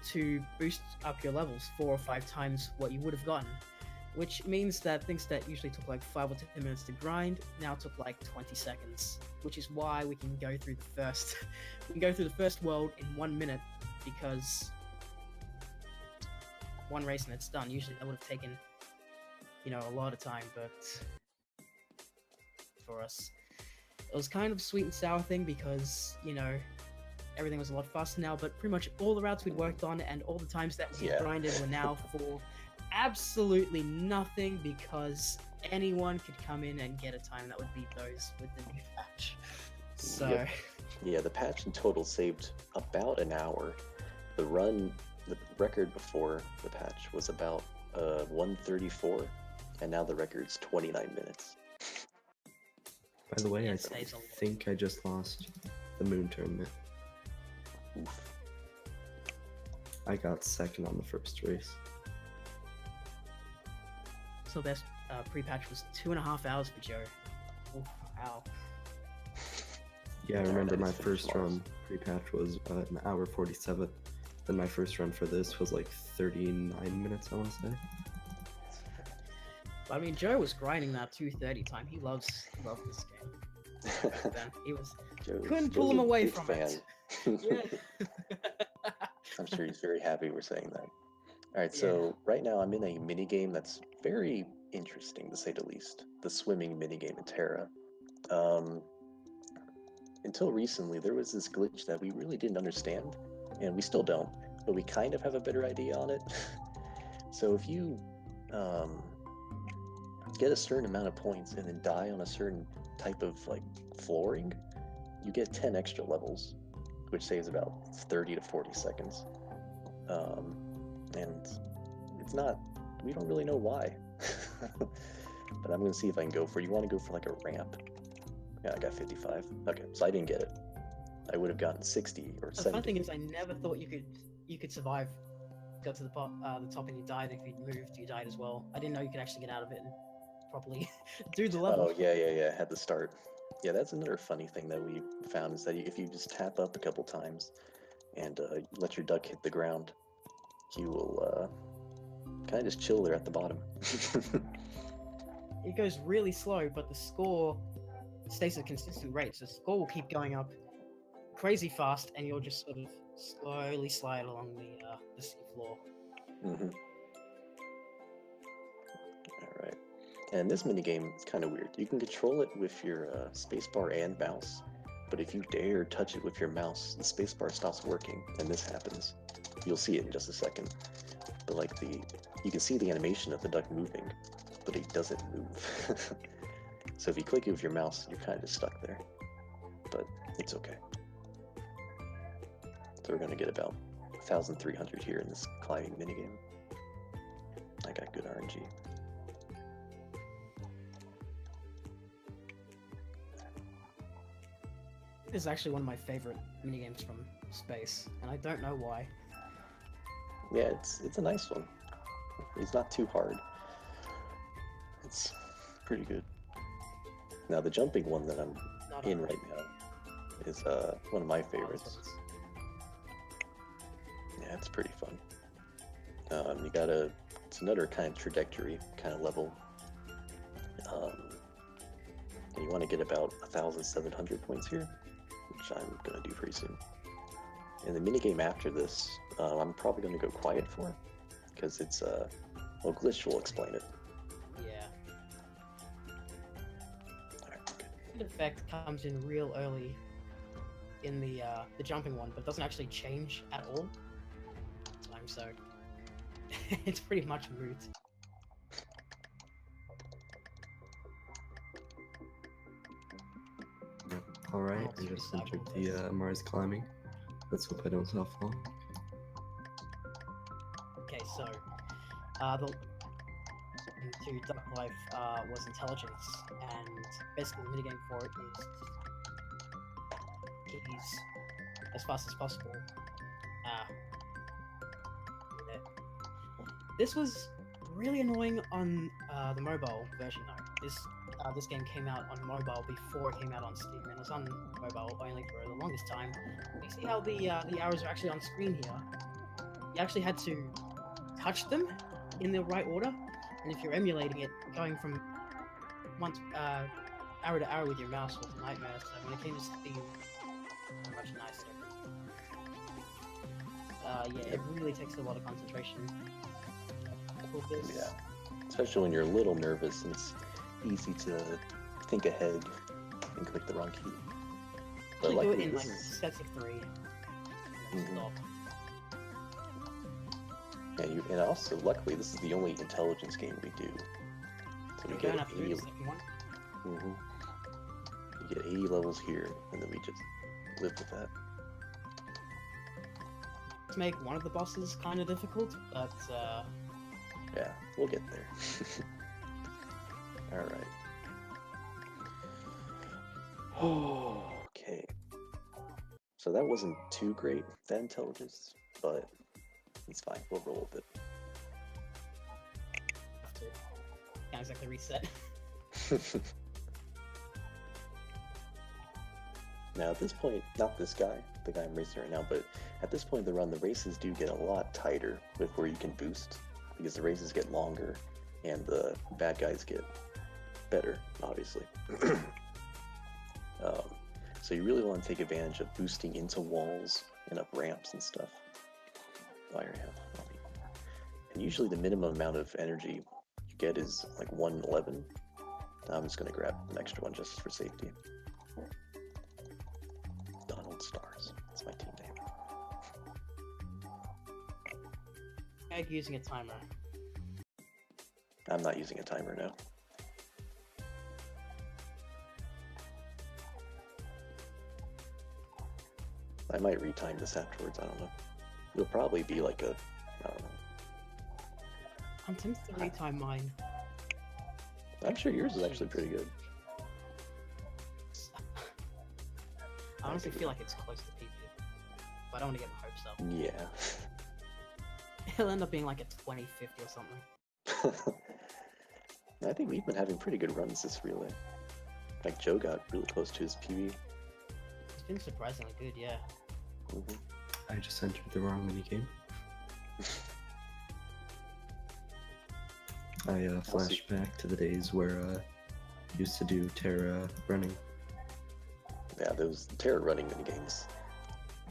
to boost up your levels 4 or 5 times what you would have gotten, which means that things that usually took like 5 or 10 minutes to grind now took like 20 seconds, which is why we can go through the first world in 1 minute, because one race and it's done. Usually that would have taken, a lot of time, but for us it was kind of a sweet and sour thing, because everything was a lot faster now, but pretty much all the routes we'd worked on and all the times that we grinded were now for absolutely nothing, because anyone could come in and get a time that would beat those with the new patch. So Yep. Yeah, the patch in total saved about an hour. The record before the patch was about 134, and now the record's 29 minutes. By the way, I It saves a lot. think I just lost the moon tournament. Oof. I got second on the first race. So this pre-patch was 2.5 hours for Joe. Oof, wow. Yeah, I Alright, remember I my just finished first Mars. run pre-patch was an hour 47. Then my first run for this was like 39 minutes, I want to say. But I mean, Joe was grinding that 2:30 time. He loved this game. Then he was couldn't pull him away from it. Yeah. I'm sure he's very happy we're saying that. Alright, so right now I'm in a minigame that's very interesting, to say the least. The swimming minigame in Terra. Until recently, there was this glitch that we really didn't understand, and we still don't, but we kind of have a better idea on it. So if you get a certain amount of points and then die on a certain type of flooring, you get 10 extra levels, which saves about 30 to 40 seconds. And it's not, we don't really know why. But I'm gonna see if I can go for, you wanna go for like a ramp? Yeah, I got 55. Okay, so I didn't get it. I would have gotten 60 or The 70. fun thing is, I never thought you could survive, go to the top, and you died. If you moved, you died as well. I didn't know you could actually get out of it and properly do the level. Oh, yeah, had the start. Yeah, that's another funny thing that we found, is that if you just tap up a couple times and let your duck hit the ground, he will kind of just chill there at the bottom. It goes really slow, but the score stays at a consistent rate, so the score will keep going up crazy fast, and you'll just sort of slowly slide along the sea floor. Mm-hmm. Alright. And this minigame is kind of weird. You can control it with your spacebar and mouse, but if you dare touch it with your mouse, the spacebar stops working, and this happens. You'll see it in just a second. But you can see the animation of the duck moving, but it doesn't move. So if you click it with your mouse, you're kind of just stuck there. But it's okay. So we're gonna get about 1,300 here in this climbing minigame. I got good RNG. This is actually one of my favorite minigames from space, and I don't know why. Yeah, it's a nice one. It's not too hard. It's pretty good. Now the jumping one that I'm Not in hard. right now is one of my favorites. Yeah, It's pretty fun. You gotta, it's another kind of trajectory, kind of level. And you want to get about 1,700 points here, which I'm gonna do pretty soon. And the minigame after this, I'm probably gonna go quiet for, because it's well, Glitch will explain it. Yeah. Alright, good. The effect comes in real early in the jumping one, but doesn't actually change at all. So it's pretty much moot. Alright, Oh, I just suicide entered bullets. the Mars climbing. Let's hope I don't fall. Okay, so the to Duck Life was intelligence, and basically the minigame for it is keys as fast as possible. Yeah. This was really annoying on the mobile version though. This game came out on mobile before it came out on Steam, and it was on mobile only for the longest time. You see how the arrows are actually on screen here? You actually had to touch them in the right order, and if you're emulating it, going from arrow to arrow with your mouse was a nightmare. So when it came to Steam, much nicer. Yeah, it really takes a lot of concentration. For this. Yeah, especially when you're a little nervous and it's easy to think ahead and click the wrong key. But Usually do it luckily in like this is... sets of 3. And then Mhm. stop. Yeah, and also, luckily, this is the only intelligence game we do. So we You get don't have to do 80... the second one. You get 80 levels here, and then we just live with that. To make one of the bosses kind of difficult, but Yeah, we'll get there. Alright. Okay. So that wasn't too great, that intelligence, but it's fine. We'll roll with it. have to can't exactly reset. Now at this point, not this guy, the guy I'm racing right now, but at this point of the run, the races do get a lot tighter with where you can boost, because the races get longer and the bad guys get better, obviously. So you really want to take advantage of boosting into walls and up ramps and stuff. Oh, I already have. And usually the minimum amount of energy you get is like 111. I'm just going to grab an extra one just for safety. Donald Stars. That's my team name. Egg using a timer. I'm not using a timer now. I might retime this afterwards, I don't know. It'll probably be like a, I don't know. I'm tempted to retime mine. I'm sure yours is actually pretty good. I honestly feel like it's close to PB, but I don't want to get my hopes up. Yeah. It'll end up being like a 2050 or something. I think we've been having pretty good runs this relay. Like Joe got really close to his PB. It's been surprisingly good, yeah. Mm-hmm. I just entered the wrong minigame. I flashed back to the days where used to do Terra running. Yeah, those Terra running minigames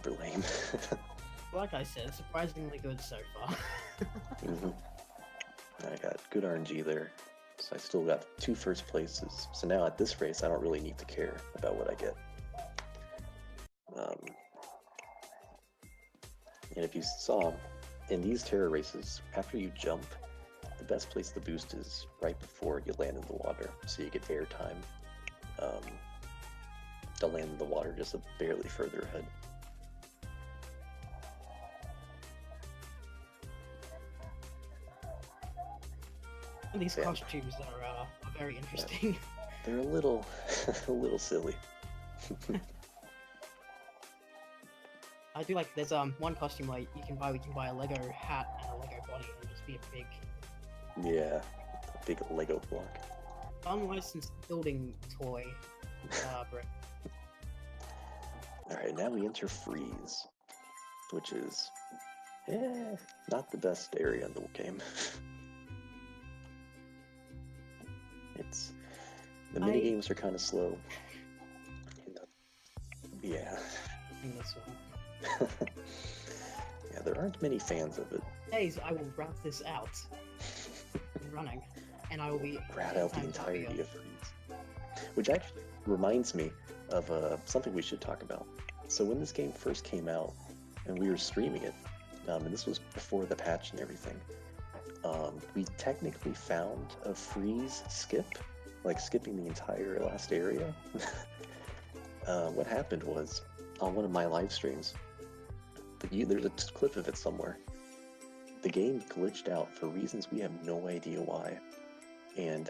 were lame. Like I said, surprisingly good so far. Mm-hmm. I got good RNG there, so I still got 2 first places. So now at this race, I don't really need to care about what I get. And if you saw, in these Terra races, after you jump, the best place to boost is right before you land in the water, so you get air time to land in the water just barely further ahead. And these Yeah. costumes are very interesting. They're a little, a little silly. I do like, there's one costume where we can buy a Lego hat and a Lego body and just be a big Yeah, a big Lego block. unlicensed building toy brick. Alright, now we enter Freeze, which is Not the best area in the game. It's the mini games are kind of slow. Yeah. In this one. Yeah, there aren't many fans of it. Days, I will route this out. Running, and I will be Rat out the entirety of Freeze. Which actually reminds me of something we should talk about. So when this game first came out, and we were streaming it, and this was before the patch and everything, we technically found a freeze skip, like skipping the entire last area. What happened was, on one of my live streams, there's a clip of it somewhere, the game glitched out for reasons we have no idea why, and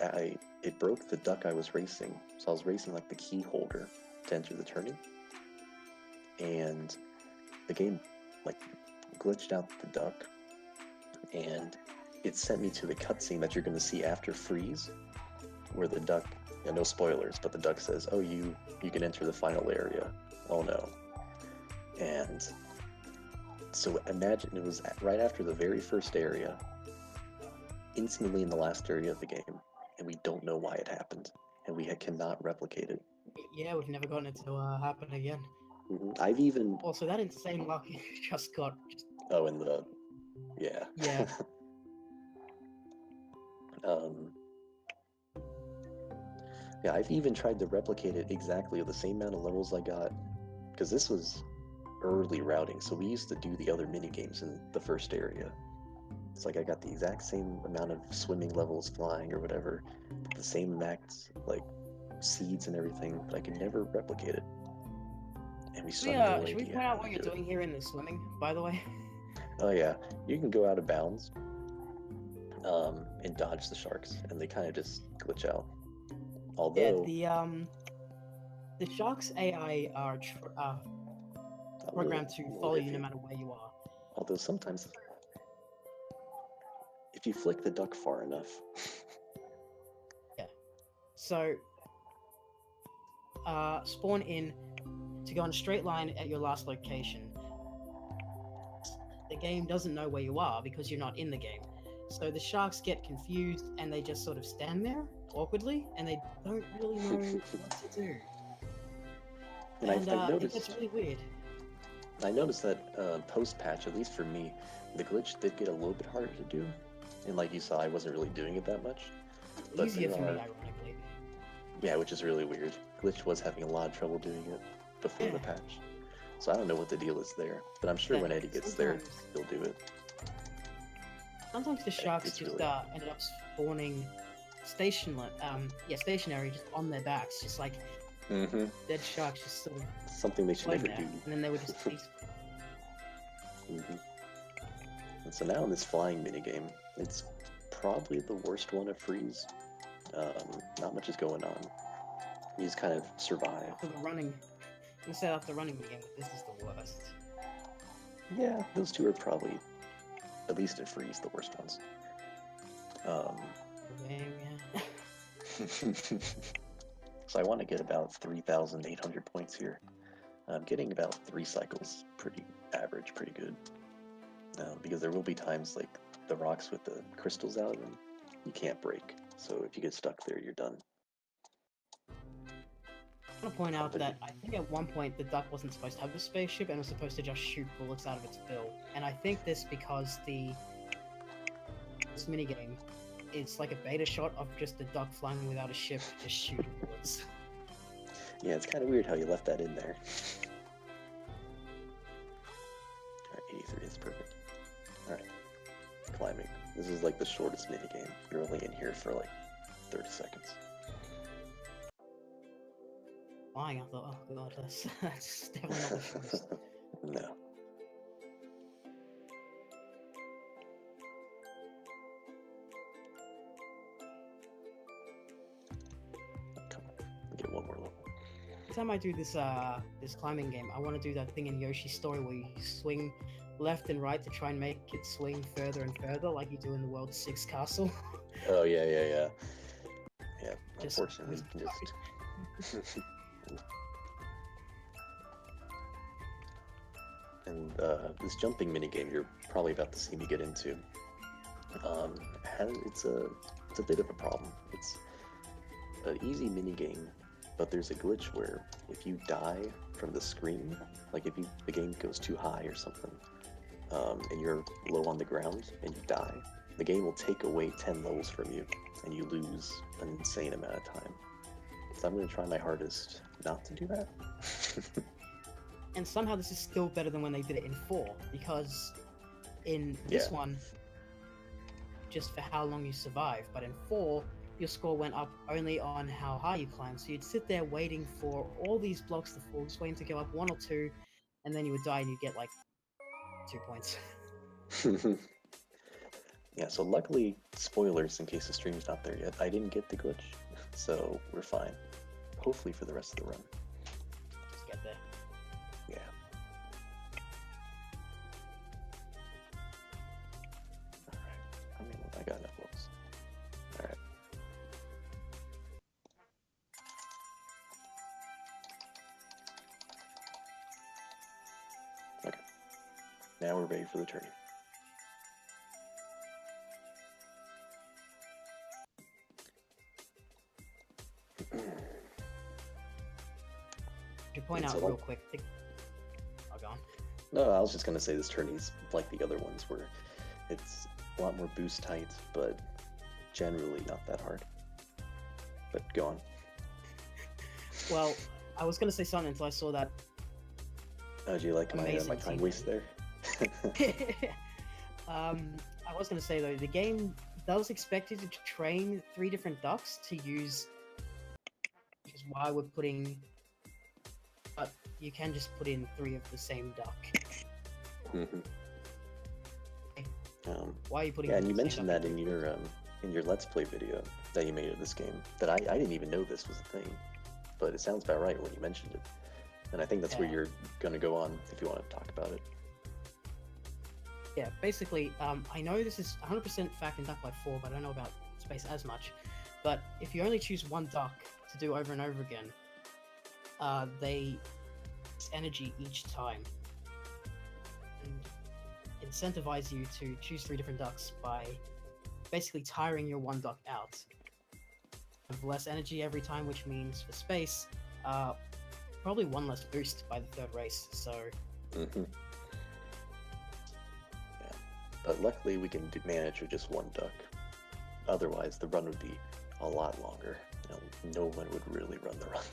it broke the duck I was racing, so I was racing like the key holder to enter the turning, and the game like glitched out the duck, and it sent me to the cutscene that you're going to see after freeze, where the duck, no spoilers, but the duck says, oh, you can enter the final area. Oh no. And so imagine it was right after the very first area, instantly in the last area of the game, and we don't know why it happened, and we cannot replicate it. Yeah, we've never gotten it to happen again. I've even... Also, that insane luck just got... Oh, in the... Yeah. Yeah. Yeah, I've even tried to replicate it exactly the same amount of levels I got, because this was early routing, so we used to do the other mini games in the first area. It's like I got the exact same amount of swimming levels, flying or whatever, the same max like seeds and everything, but I could never replicate it. And we still have no should we idea point how out to what you're do it. doing here in the swimming, by the way? Oh yeah, you can go out of bounds and dodge the sharks, and they kind of just glitch out. Although Yeah, the sharks AI are programmed to follow you no matter where you are. Although sometimes, if you flick the duck far enough. Yeah. So, spawn in to go in a straight line at your last location. The game doesn't know where you are because you're not in the game. So the sharks get confused and they just sort of stand there awkwardly and they don't really know what to do. And I've it noticed, gets really weird. I noticed that post-patch, at least for me, the glitch did get a little bit harder to do. And like you saw, I wasn't really doing it that much. But Easier there for me, are- ironically. Yeah, which is really weird. Glitch was having a lot of trouble doing it before the Yeah. patch. So I don't know what the deal is there. But I'm sure Yeah, when Eddie gets there, sometimes- he'll do it. Sometimes the sharks it's just really- ended up spawning stationary, just on their backs, just like Mm-hmm. dead sharks just sort of Something they should floating never there, do. and then they would just cease. Mm-hmm. And so now in this flying minigame, it's probably the worst one of Freeze. Not much is going on. You just kind of survive. After the running, instead after running again, this is the worst. Yeah, those two are probably, at least in Freeze, the worst ones. Game, yeah. So I want to get about 3,800 points here. I'm getting about 3 cycles, pretty average, pretty good. Because there will be times like the rocks with the crystals out of them, you can't break. So if you get stuck there, you're done. I want to point out that I think at one point the duck wasn't supposed to have a spaceship and was supposed to just shoot bullets out of its bill. And I think this because this minigame, it's like a beta shot of just the duck flying without a ship, just shooting bullets. Yeah, it's kind of weird how you left that in there. Alright, 83 is perfect. Alright, climbing. This is like the shortest minigame. You're only in here for like 30 seconds. Flying, I thought, oh god, that's definitely not the shortest. No. Come on, get one more level. Every time I do this this climbing game, I want to do that thing in Yoshi's Story where you swing left and right to try and make it swing further and further, like you do in the World 6 castle. Oh yeah, yeah, yeah. Yeah, Just- unfortunately, just And this jumping minigame you're probably about to see me get into, it's a bit of a problem. It's an easy minigame, but there's a glitch where if you die from the screen, like if the game goes too high or something, and you're low on the ground and you die, the game will take away 10 levels from you, and you lose an insane amount of time. So I'm going to try my hardest not to do that. And somehow this is still better than when they did it in 4, because in this one, just for how long you survive, but in 4, your score went up only on how high you climbed. So you'd sit there waiting for all these blocks to fall, just waiting to go up 1 or 2, and then you would die and you'd get like 2 points. Yeah, so luckily, spoilers in case the stream's not there yet, I didn't get the glitch, so we're fine. Hopefully for the rest of the run. Just get there. Yeah. Alright, I mean, I got enough levels. Alright. Okay. Now we're ready for the tourney. To point out real quick. Oh, go on. No, I was just gonna say this tourney's like the other ones where it's a lot more boost tight, but generally not that hard. But go on. Well, I was gonna say something until I saw that. Oh, do you like my time waste there? I was gonna say though, the game does expect you to train 3 different ducks to use, which is why we're putting. But you can just put in 3 of the same duck. Mm-hmm. Why are you putting? Yeah, and you mentioned that in your Let's Play video that you made of this game. That I didn't even know this was a thing, but it sounds about right when you mentioned it. And I think that's where you're gonna go on if you want to talk about it. Yeah, basically, I know this is 100% fact in Duck Life 4, but I don't know about Space as much. But if you only choose 1 duck to do over and over again, they energy each time, and incentivize you to choose 3 different ducks by basically tiring your 1 duck out. Have less energy every time, which means for Space, probably 1 less boost by the 3rd race. So. Mm-hmm. But luckily we can manage with just 1 duck. Otherwise the run would be a lot longer. No one would really run the run.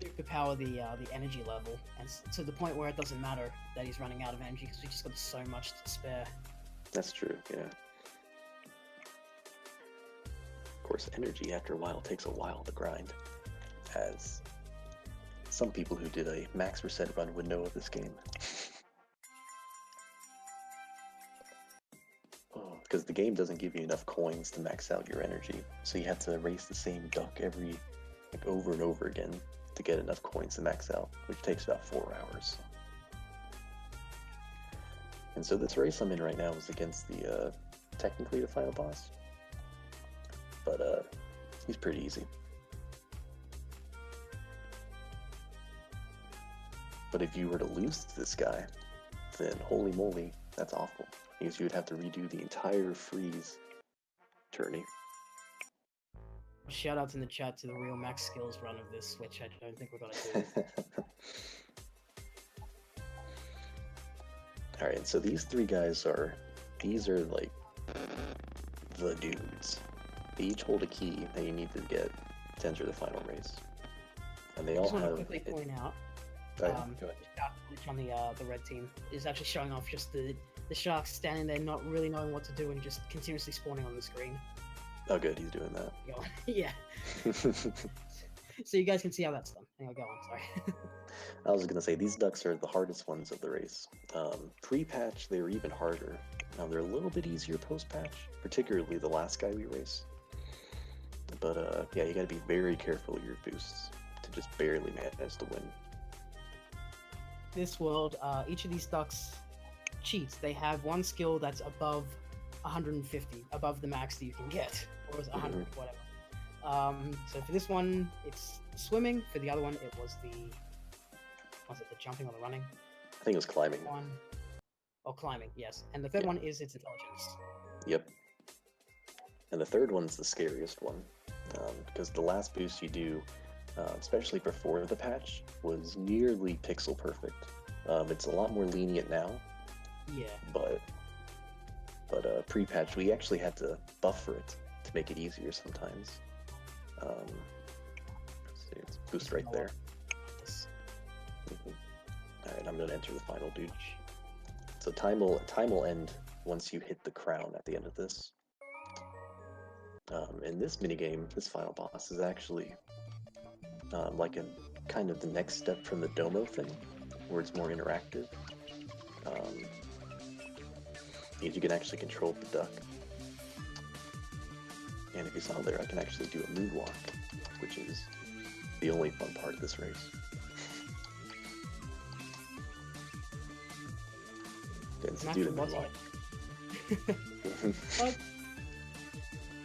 Superpower the energy level, and to the point where it doesn't matter that he's running out of energy because we just got so much to spare. That's true, yeah. Of course, energy after a while takes a while to grind, as some people who did a max percent run would know of this game. Because the game doesn't give you enough coins to max out your energy, so you have to race the same duck over and over again to get enough coins to max out, which takes about 4 hours. And so this race I'm in right now is against the technically the final boss, but he's pretty easy. But if you were to lose to this guy, then holy moly, that's awful. Because you would have to redo the entire freeze tourney. Shout outs in the chat to the real max skills run of this, which I don't think we're gonna do. Alright, so these 3 guys are like the dudes. They each hold a key that you need to get to enter the final race. And they all have... I just want to quickly point out, go ahead. Glitch on the red team is actually showing off just the sharks standing there not really knowing what to do and just continuously spawning on the screen. Oh good, he's doing that. Yeah. So you guys can see how that's done. Anyway, go on, sorry. I was gonna say, these ducks are the hardest ones of the race. Pre-patch, they were even harder. Now they're a little bit easier post-patch, particularly the last guy we raced. But yeah, you gotta be very careful with your boosts to just barely manage to win. This world, each of these ducks cheats. They have 1 skill that's above 150, above the max that you can get, or is 100, whatever. So for this one, it's swimming. For the other one, it was the Was it the jumping or the running? I think it was climbing. One. Or climbing, yes. And the third Yeah. one is its intelligence. Yep. And the third one's the scariest one, because the last boost you do, especially before the patch, was nearly pixel perfect. It's a lot more lenient now, Yeah. but pre-patch we actually had to buffer it to make it easier sometimes. Let's see, it's boost right there. Yes. Alright, I'm gonna enter the final dude. So time will end once you hit the crown at the end of this. In this minigame, this final boss is actually like a kind of the next step from the Domo thing, where it's more interactive. Means you can actually control the duck. And if you saw there, I can actually do a moonwalk, which is the only fun part of this race. Let's do the moonwalk. Well,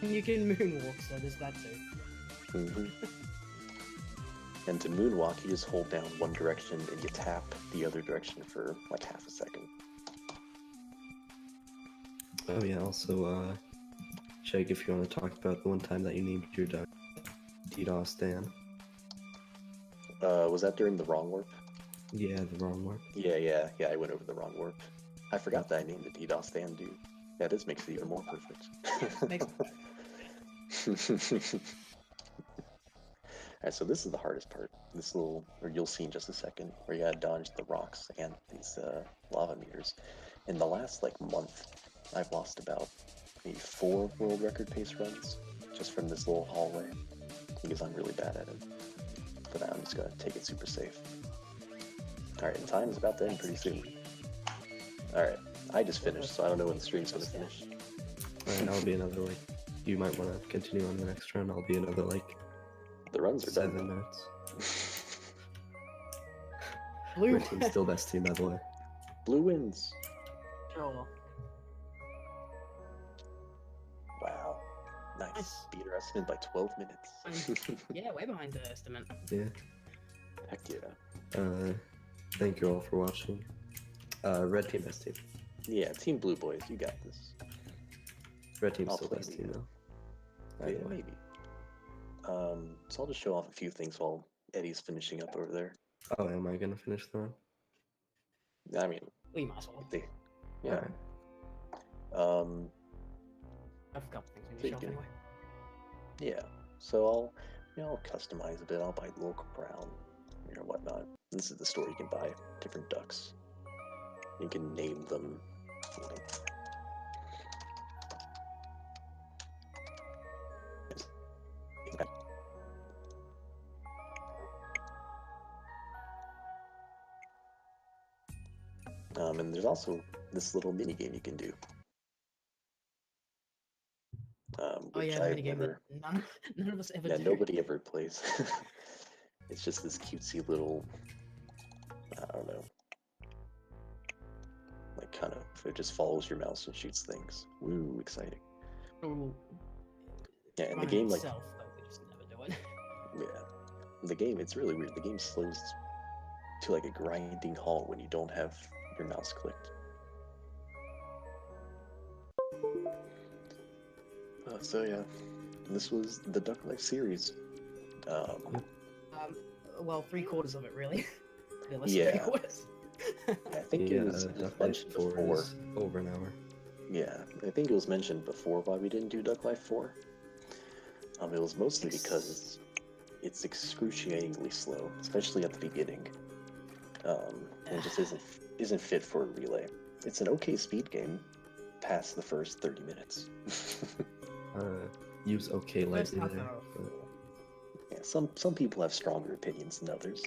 you can moonwalk, so there's that too. And to moonwalk, you just hold down one direction and you tap the other direction for like half a second. Oh yeah, also, Chegg, if you want to talk about the one time that you named your duck DDoS Dan. Was that during the wrong warp? Yeah, the wrong one. Yeah, I went over the wrong warp. I forgot that I named the DDoS stand, dude. Yeah, this makes it even more perfect. Makes Alright, so this is the hardest part. This little, or you'll see in just a second, where you gotta dodge the rocks and these lava meters. In the last like month, I've lost about maybe 4 world record pace runs just from this little hallway because I'm really bad at it. But I'm just gonna take it super safe. Alright, and time is about to end pretty soon. Alright, I just finished, so I don't know when the stream's gonna finish. Alright, I'll be another like. You might want to continue on the next round. I'll be another like. The runs are 7 done. minutes. Blue. Red team's still best team, by the way. Blue wins. Sure. Wow. Nice. Nice. Beat our estimate by 12 minutes. Yeah, way behind the estimate. Yeah. Heck yeah. Thank you all for watching. Red team best team. Yeah, Team Blue Boys, you got this. Red team's I'll still play best the- team though. Yeah, Either way. maybe. So I'll just show off a few things while Eddie's finishing up over there. Oh, am I gonna finish the run? I mean, We might as well. yeah. Alright. I have a couple things we So need you to show off can- anyway. Yeah. So I'll customize a bit. I'll buy the local crown or whatnot. This is the store you can buy different ducks. You can name them. You know. And there's also this little mini game you can do. Oh Which yeah, the I've minigame never, that none of us ever yeah, do. nobody ever plays. It's just this cutesy little, I don't know, like kind of, it just follows your mouse and shoots things. Woo, exciting. Ooh, Yeah, and the fun in game, like, itself, but we just never do it. yeah, the game, it's really weird. The game slows to like a grinding halt when you don't have your mouse clicked. So yeah, this was the Duck Life series. Well, 3/4 of it really. Yeah. 3/4. I think it was Duck Life mentioned 4 before. is over an hour. Yeah, I think it was mentioned before why we didn't do Duck Life 4. It was mostly because it's excruciatingly slow, especially at the beginning. And it just isn't fit for a relay. It's an okay speed game past the first 30 minutes. Use okay First lightly half there. hour of but- Yeah, some people have stronger opinions than others.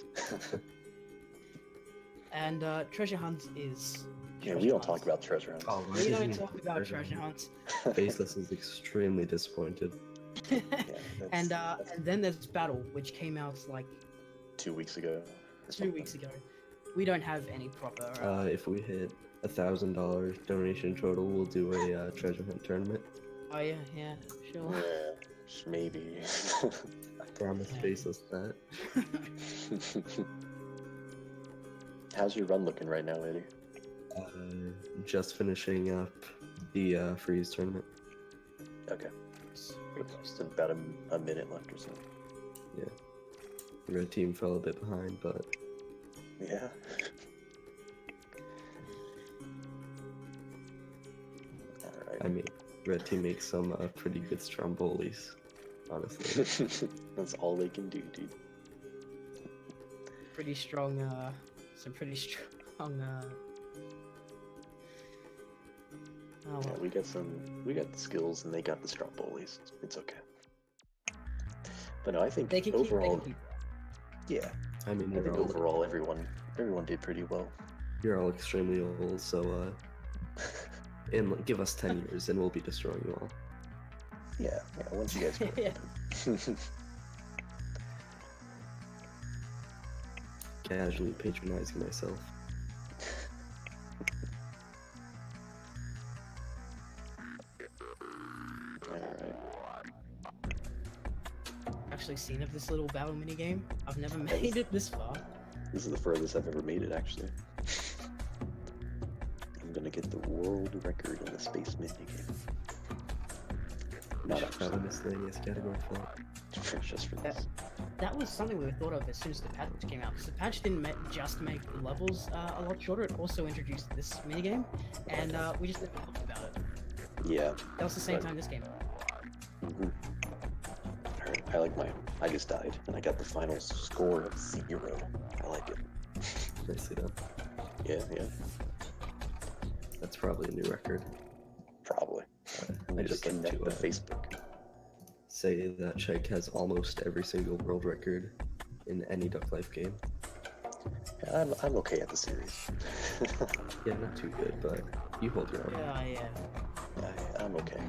And Treasure Hunt is. Yeah, we Treasure don't Hunt. talk about treasure hunts. Oh, We don't right. talk about Treasure Hunt. Faceless is extremely disappointed. Yeah, and that's then there's Battle, which came out like 2 weeks ago. Or 2 weeks ago. We don't have any proper. If we hit $1,000 donation total, we'll do a treasure hunt tournament. Oh yeah, sure. Yeah, maybe. I promise Yeah. Faceless that. How's your run looking right now, Eddie? Just finishing up the freeze tournament. Okay. It's pretty close. Just about a minute left or so. Yeah. The red team fell a bit behind, but Yeah. Alright. I mean, red team makes some pretty good strombolis, honestly. That's all they can do, dude. Pretty strong, some pretty strong, oh, Yeah, well. we got the skills and they got the strombolis. It's okay. But no, I think They can overall, keep yeah, I mean, I you're think all, overall everyone did pretty well. you're all extremely old, so and give us 10 years and we'll be destroying you all. Yeah, once you guys get Yeah. it. Casually patronizing myself. Alright. Actually seen of this little battle mini game. I've never made it this far. This is the furthest I've ever made it, actually. I'm gonna get the world record in the space minigame. Not That actually, miscellaneous category flop. just for this. That was something we thought of as soon as the patch came out. Because the patch didn't just make the levels a lot shorter, it also introduced this minigame, and we just never talked about it. Yeah. That was the same Right. time this came out. Mhm. Alright, I just died, and I got the final score of 0. I like it. Nicely done. Yeah, That's probably a new record. probably. I I just just like connect to to Facebook. say that Chegg has almost every single world record in any Duck Life game. I'm okay at the series. Yeah, not too good, but you hold your own. Yeah. I'm okay.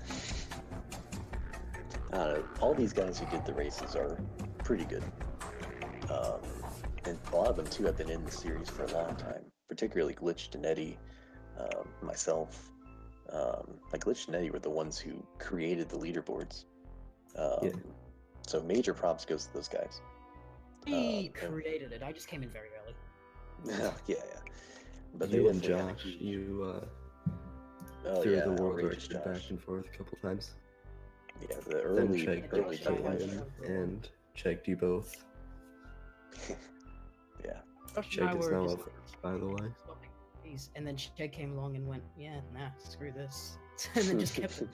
I don't know. All these guys who did the races are pretty good. And a lot of them too have been in the series for a long time. Particularly Glitched and Eddie, myself. Like Glitched and Eddie were the ones who created the leaderboards. Yeah. So major props goes to those guys. He and- created it, I just came in very early. yeah. But You and definitely had a Josh, huge- you oh, threw yeah, the world outrageous record back Josh. and forth a couple times. Yeah, the Then early Chegg early Josh Duck and Life. I- and checked you both. Yeah. Josh and I Chegg is were now just up, by the way. swapping keys, and then Chegg came along and went, yeah, nah, screw this. And then just kept it.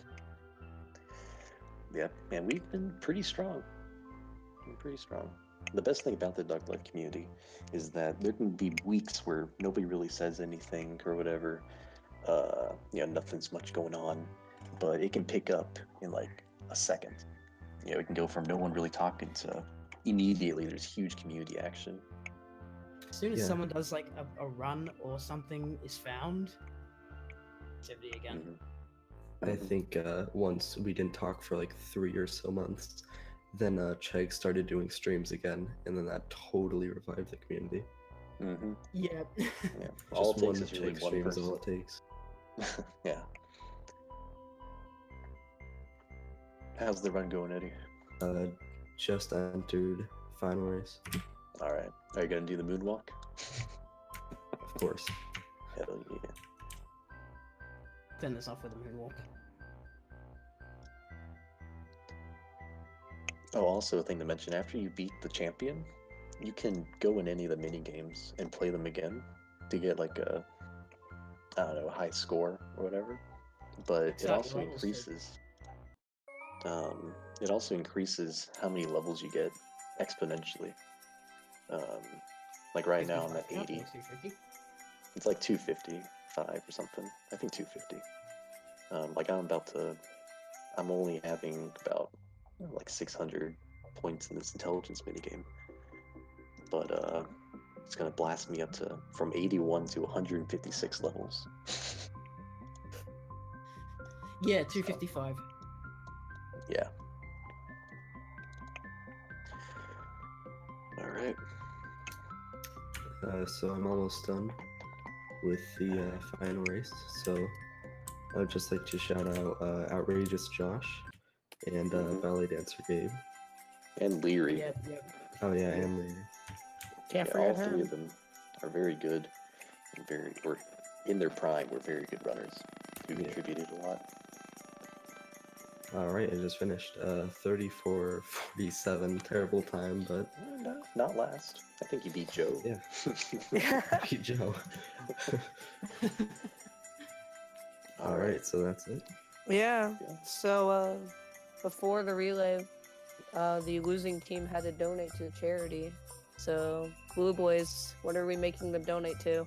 Yeah, man, we've been pretty strong. The best thing about the Duck Life community is that there can be weeks where nobody really says anything or whatever. Nothing's much going on, but it can pick up in like a second. It can go from no one really talking to immediately there's huge community action. As soon as Yeah. someone does like a run or something is found, activity again. Mhm. I think once we didn't talk for like 3 or so months, then Chegg started doing streams again, and then that totally revived the community. Mhm. Yeah. Yeah. All it Just one takes is really Chegg one stream is person. all it takes. Yeah. How's the run going, Eddie? Just entered final race, All right. Are you gonna do the moonwalk? of course. Hell yeah. Turn this off with a moonwalk. Oh, also a thing to mention, after you beat the champion, you can go in any of the mini games and play them again to get like a, I don't know, a high score or whatever. But It's it not also levels, so- increases how many levels you get exponentially. Like right now I'm at 80. 250. It's like 255 or something. I think 250. I'm only having about like 600 points in this intelligence minigame. But it's gonna blast me up to from 81 to 156 levels. Yeah, 255. Yeah. Alright. So I'm almost done with the final race. So I would just like to shout out Outrageous Josh and Ballet Dancer Gabe. And Leary. Yeah. Oh yeah, and Leary. Yeah, all three of them are very good. or in their prime, were very good runners who contributed a lot. All right, I just finished 34:47. Terrible time, but No, not last. I think you beat Joe. yeah, beat Joe. All right, so that's it. Yeah. So before the relay, the losing team had to donate to the charity. So Blue Boys, what are we making them donate to?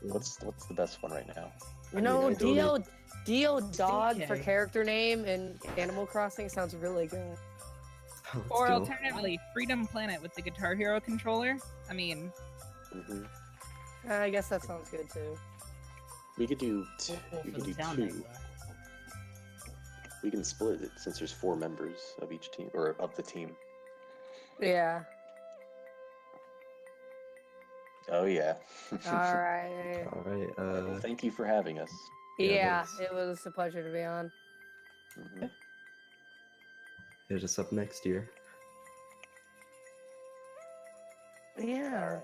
What's the best one right now? You know, I donate- Dio Dog for CK. character name in Animal Crossing sounds really good. Let's Or go. alternatively, Freedom Planet with the Guitar Hero controller. I mean, Mm-hmm. I guess that sounds good too. We could do Or we for could the do town two. name. We can split it since there's 4 members of each team or of the team. Yeah. Oh yeah. All right. All right. Well, thank you for having us. Yeah, thanks. it was a pleasure to be on. Mhm. Hit us up next year. Yeah.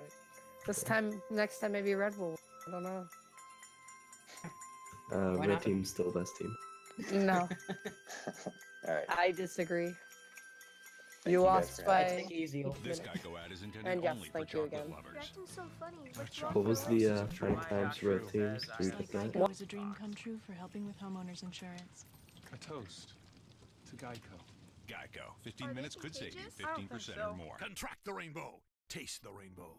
Next time maybe Red Bull. I don't know. Why Red not? team's still best team. No, All right. I disagree. Thank You guys lost for by. having Take it easy. This minutes. Geico ad is intended And yes, only for thank you chocolate again. lovers. so funny. What's What was the Frank Times Red teams? Can we get that? Geico is a dream come true for helping with homeowners insurance. A toast to Geico. Geico. 15 Are they minutes could save you contagious? I don't 15% think or so. more. Contract the rainbow. Taste the rainbow.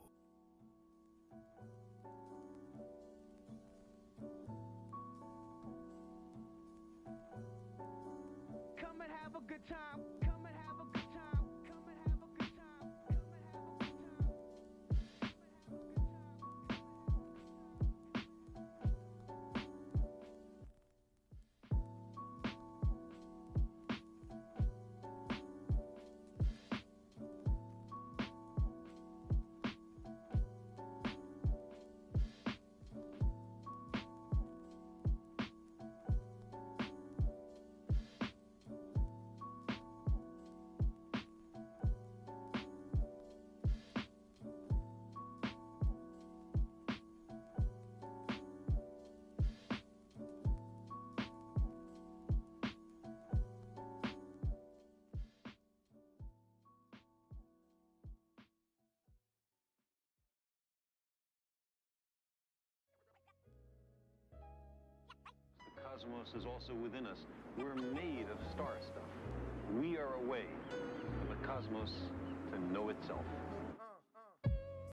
Come and have a good time. Come and have a good time. Come and have a good time. Come and have a good time. The cosmos is also within us. We're made of star stuff. We are a way for the cosmos to know itself.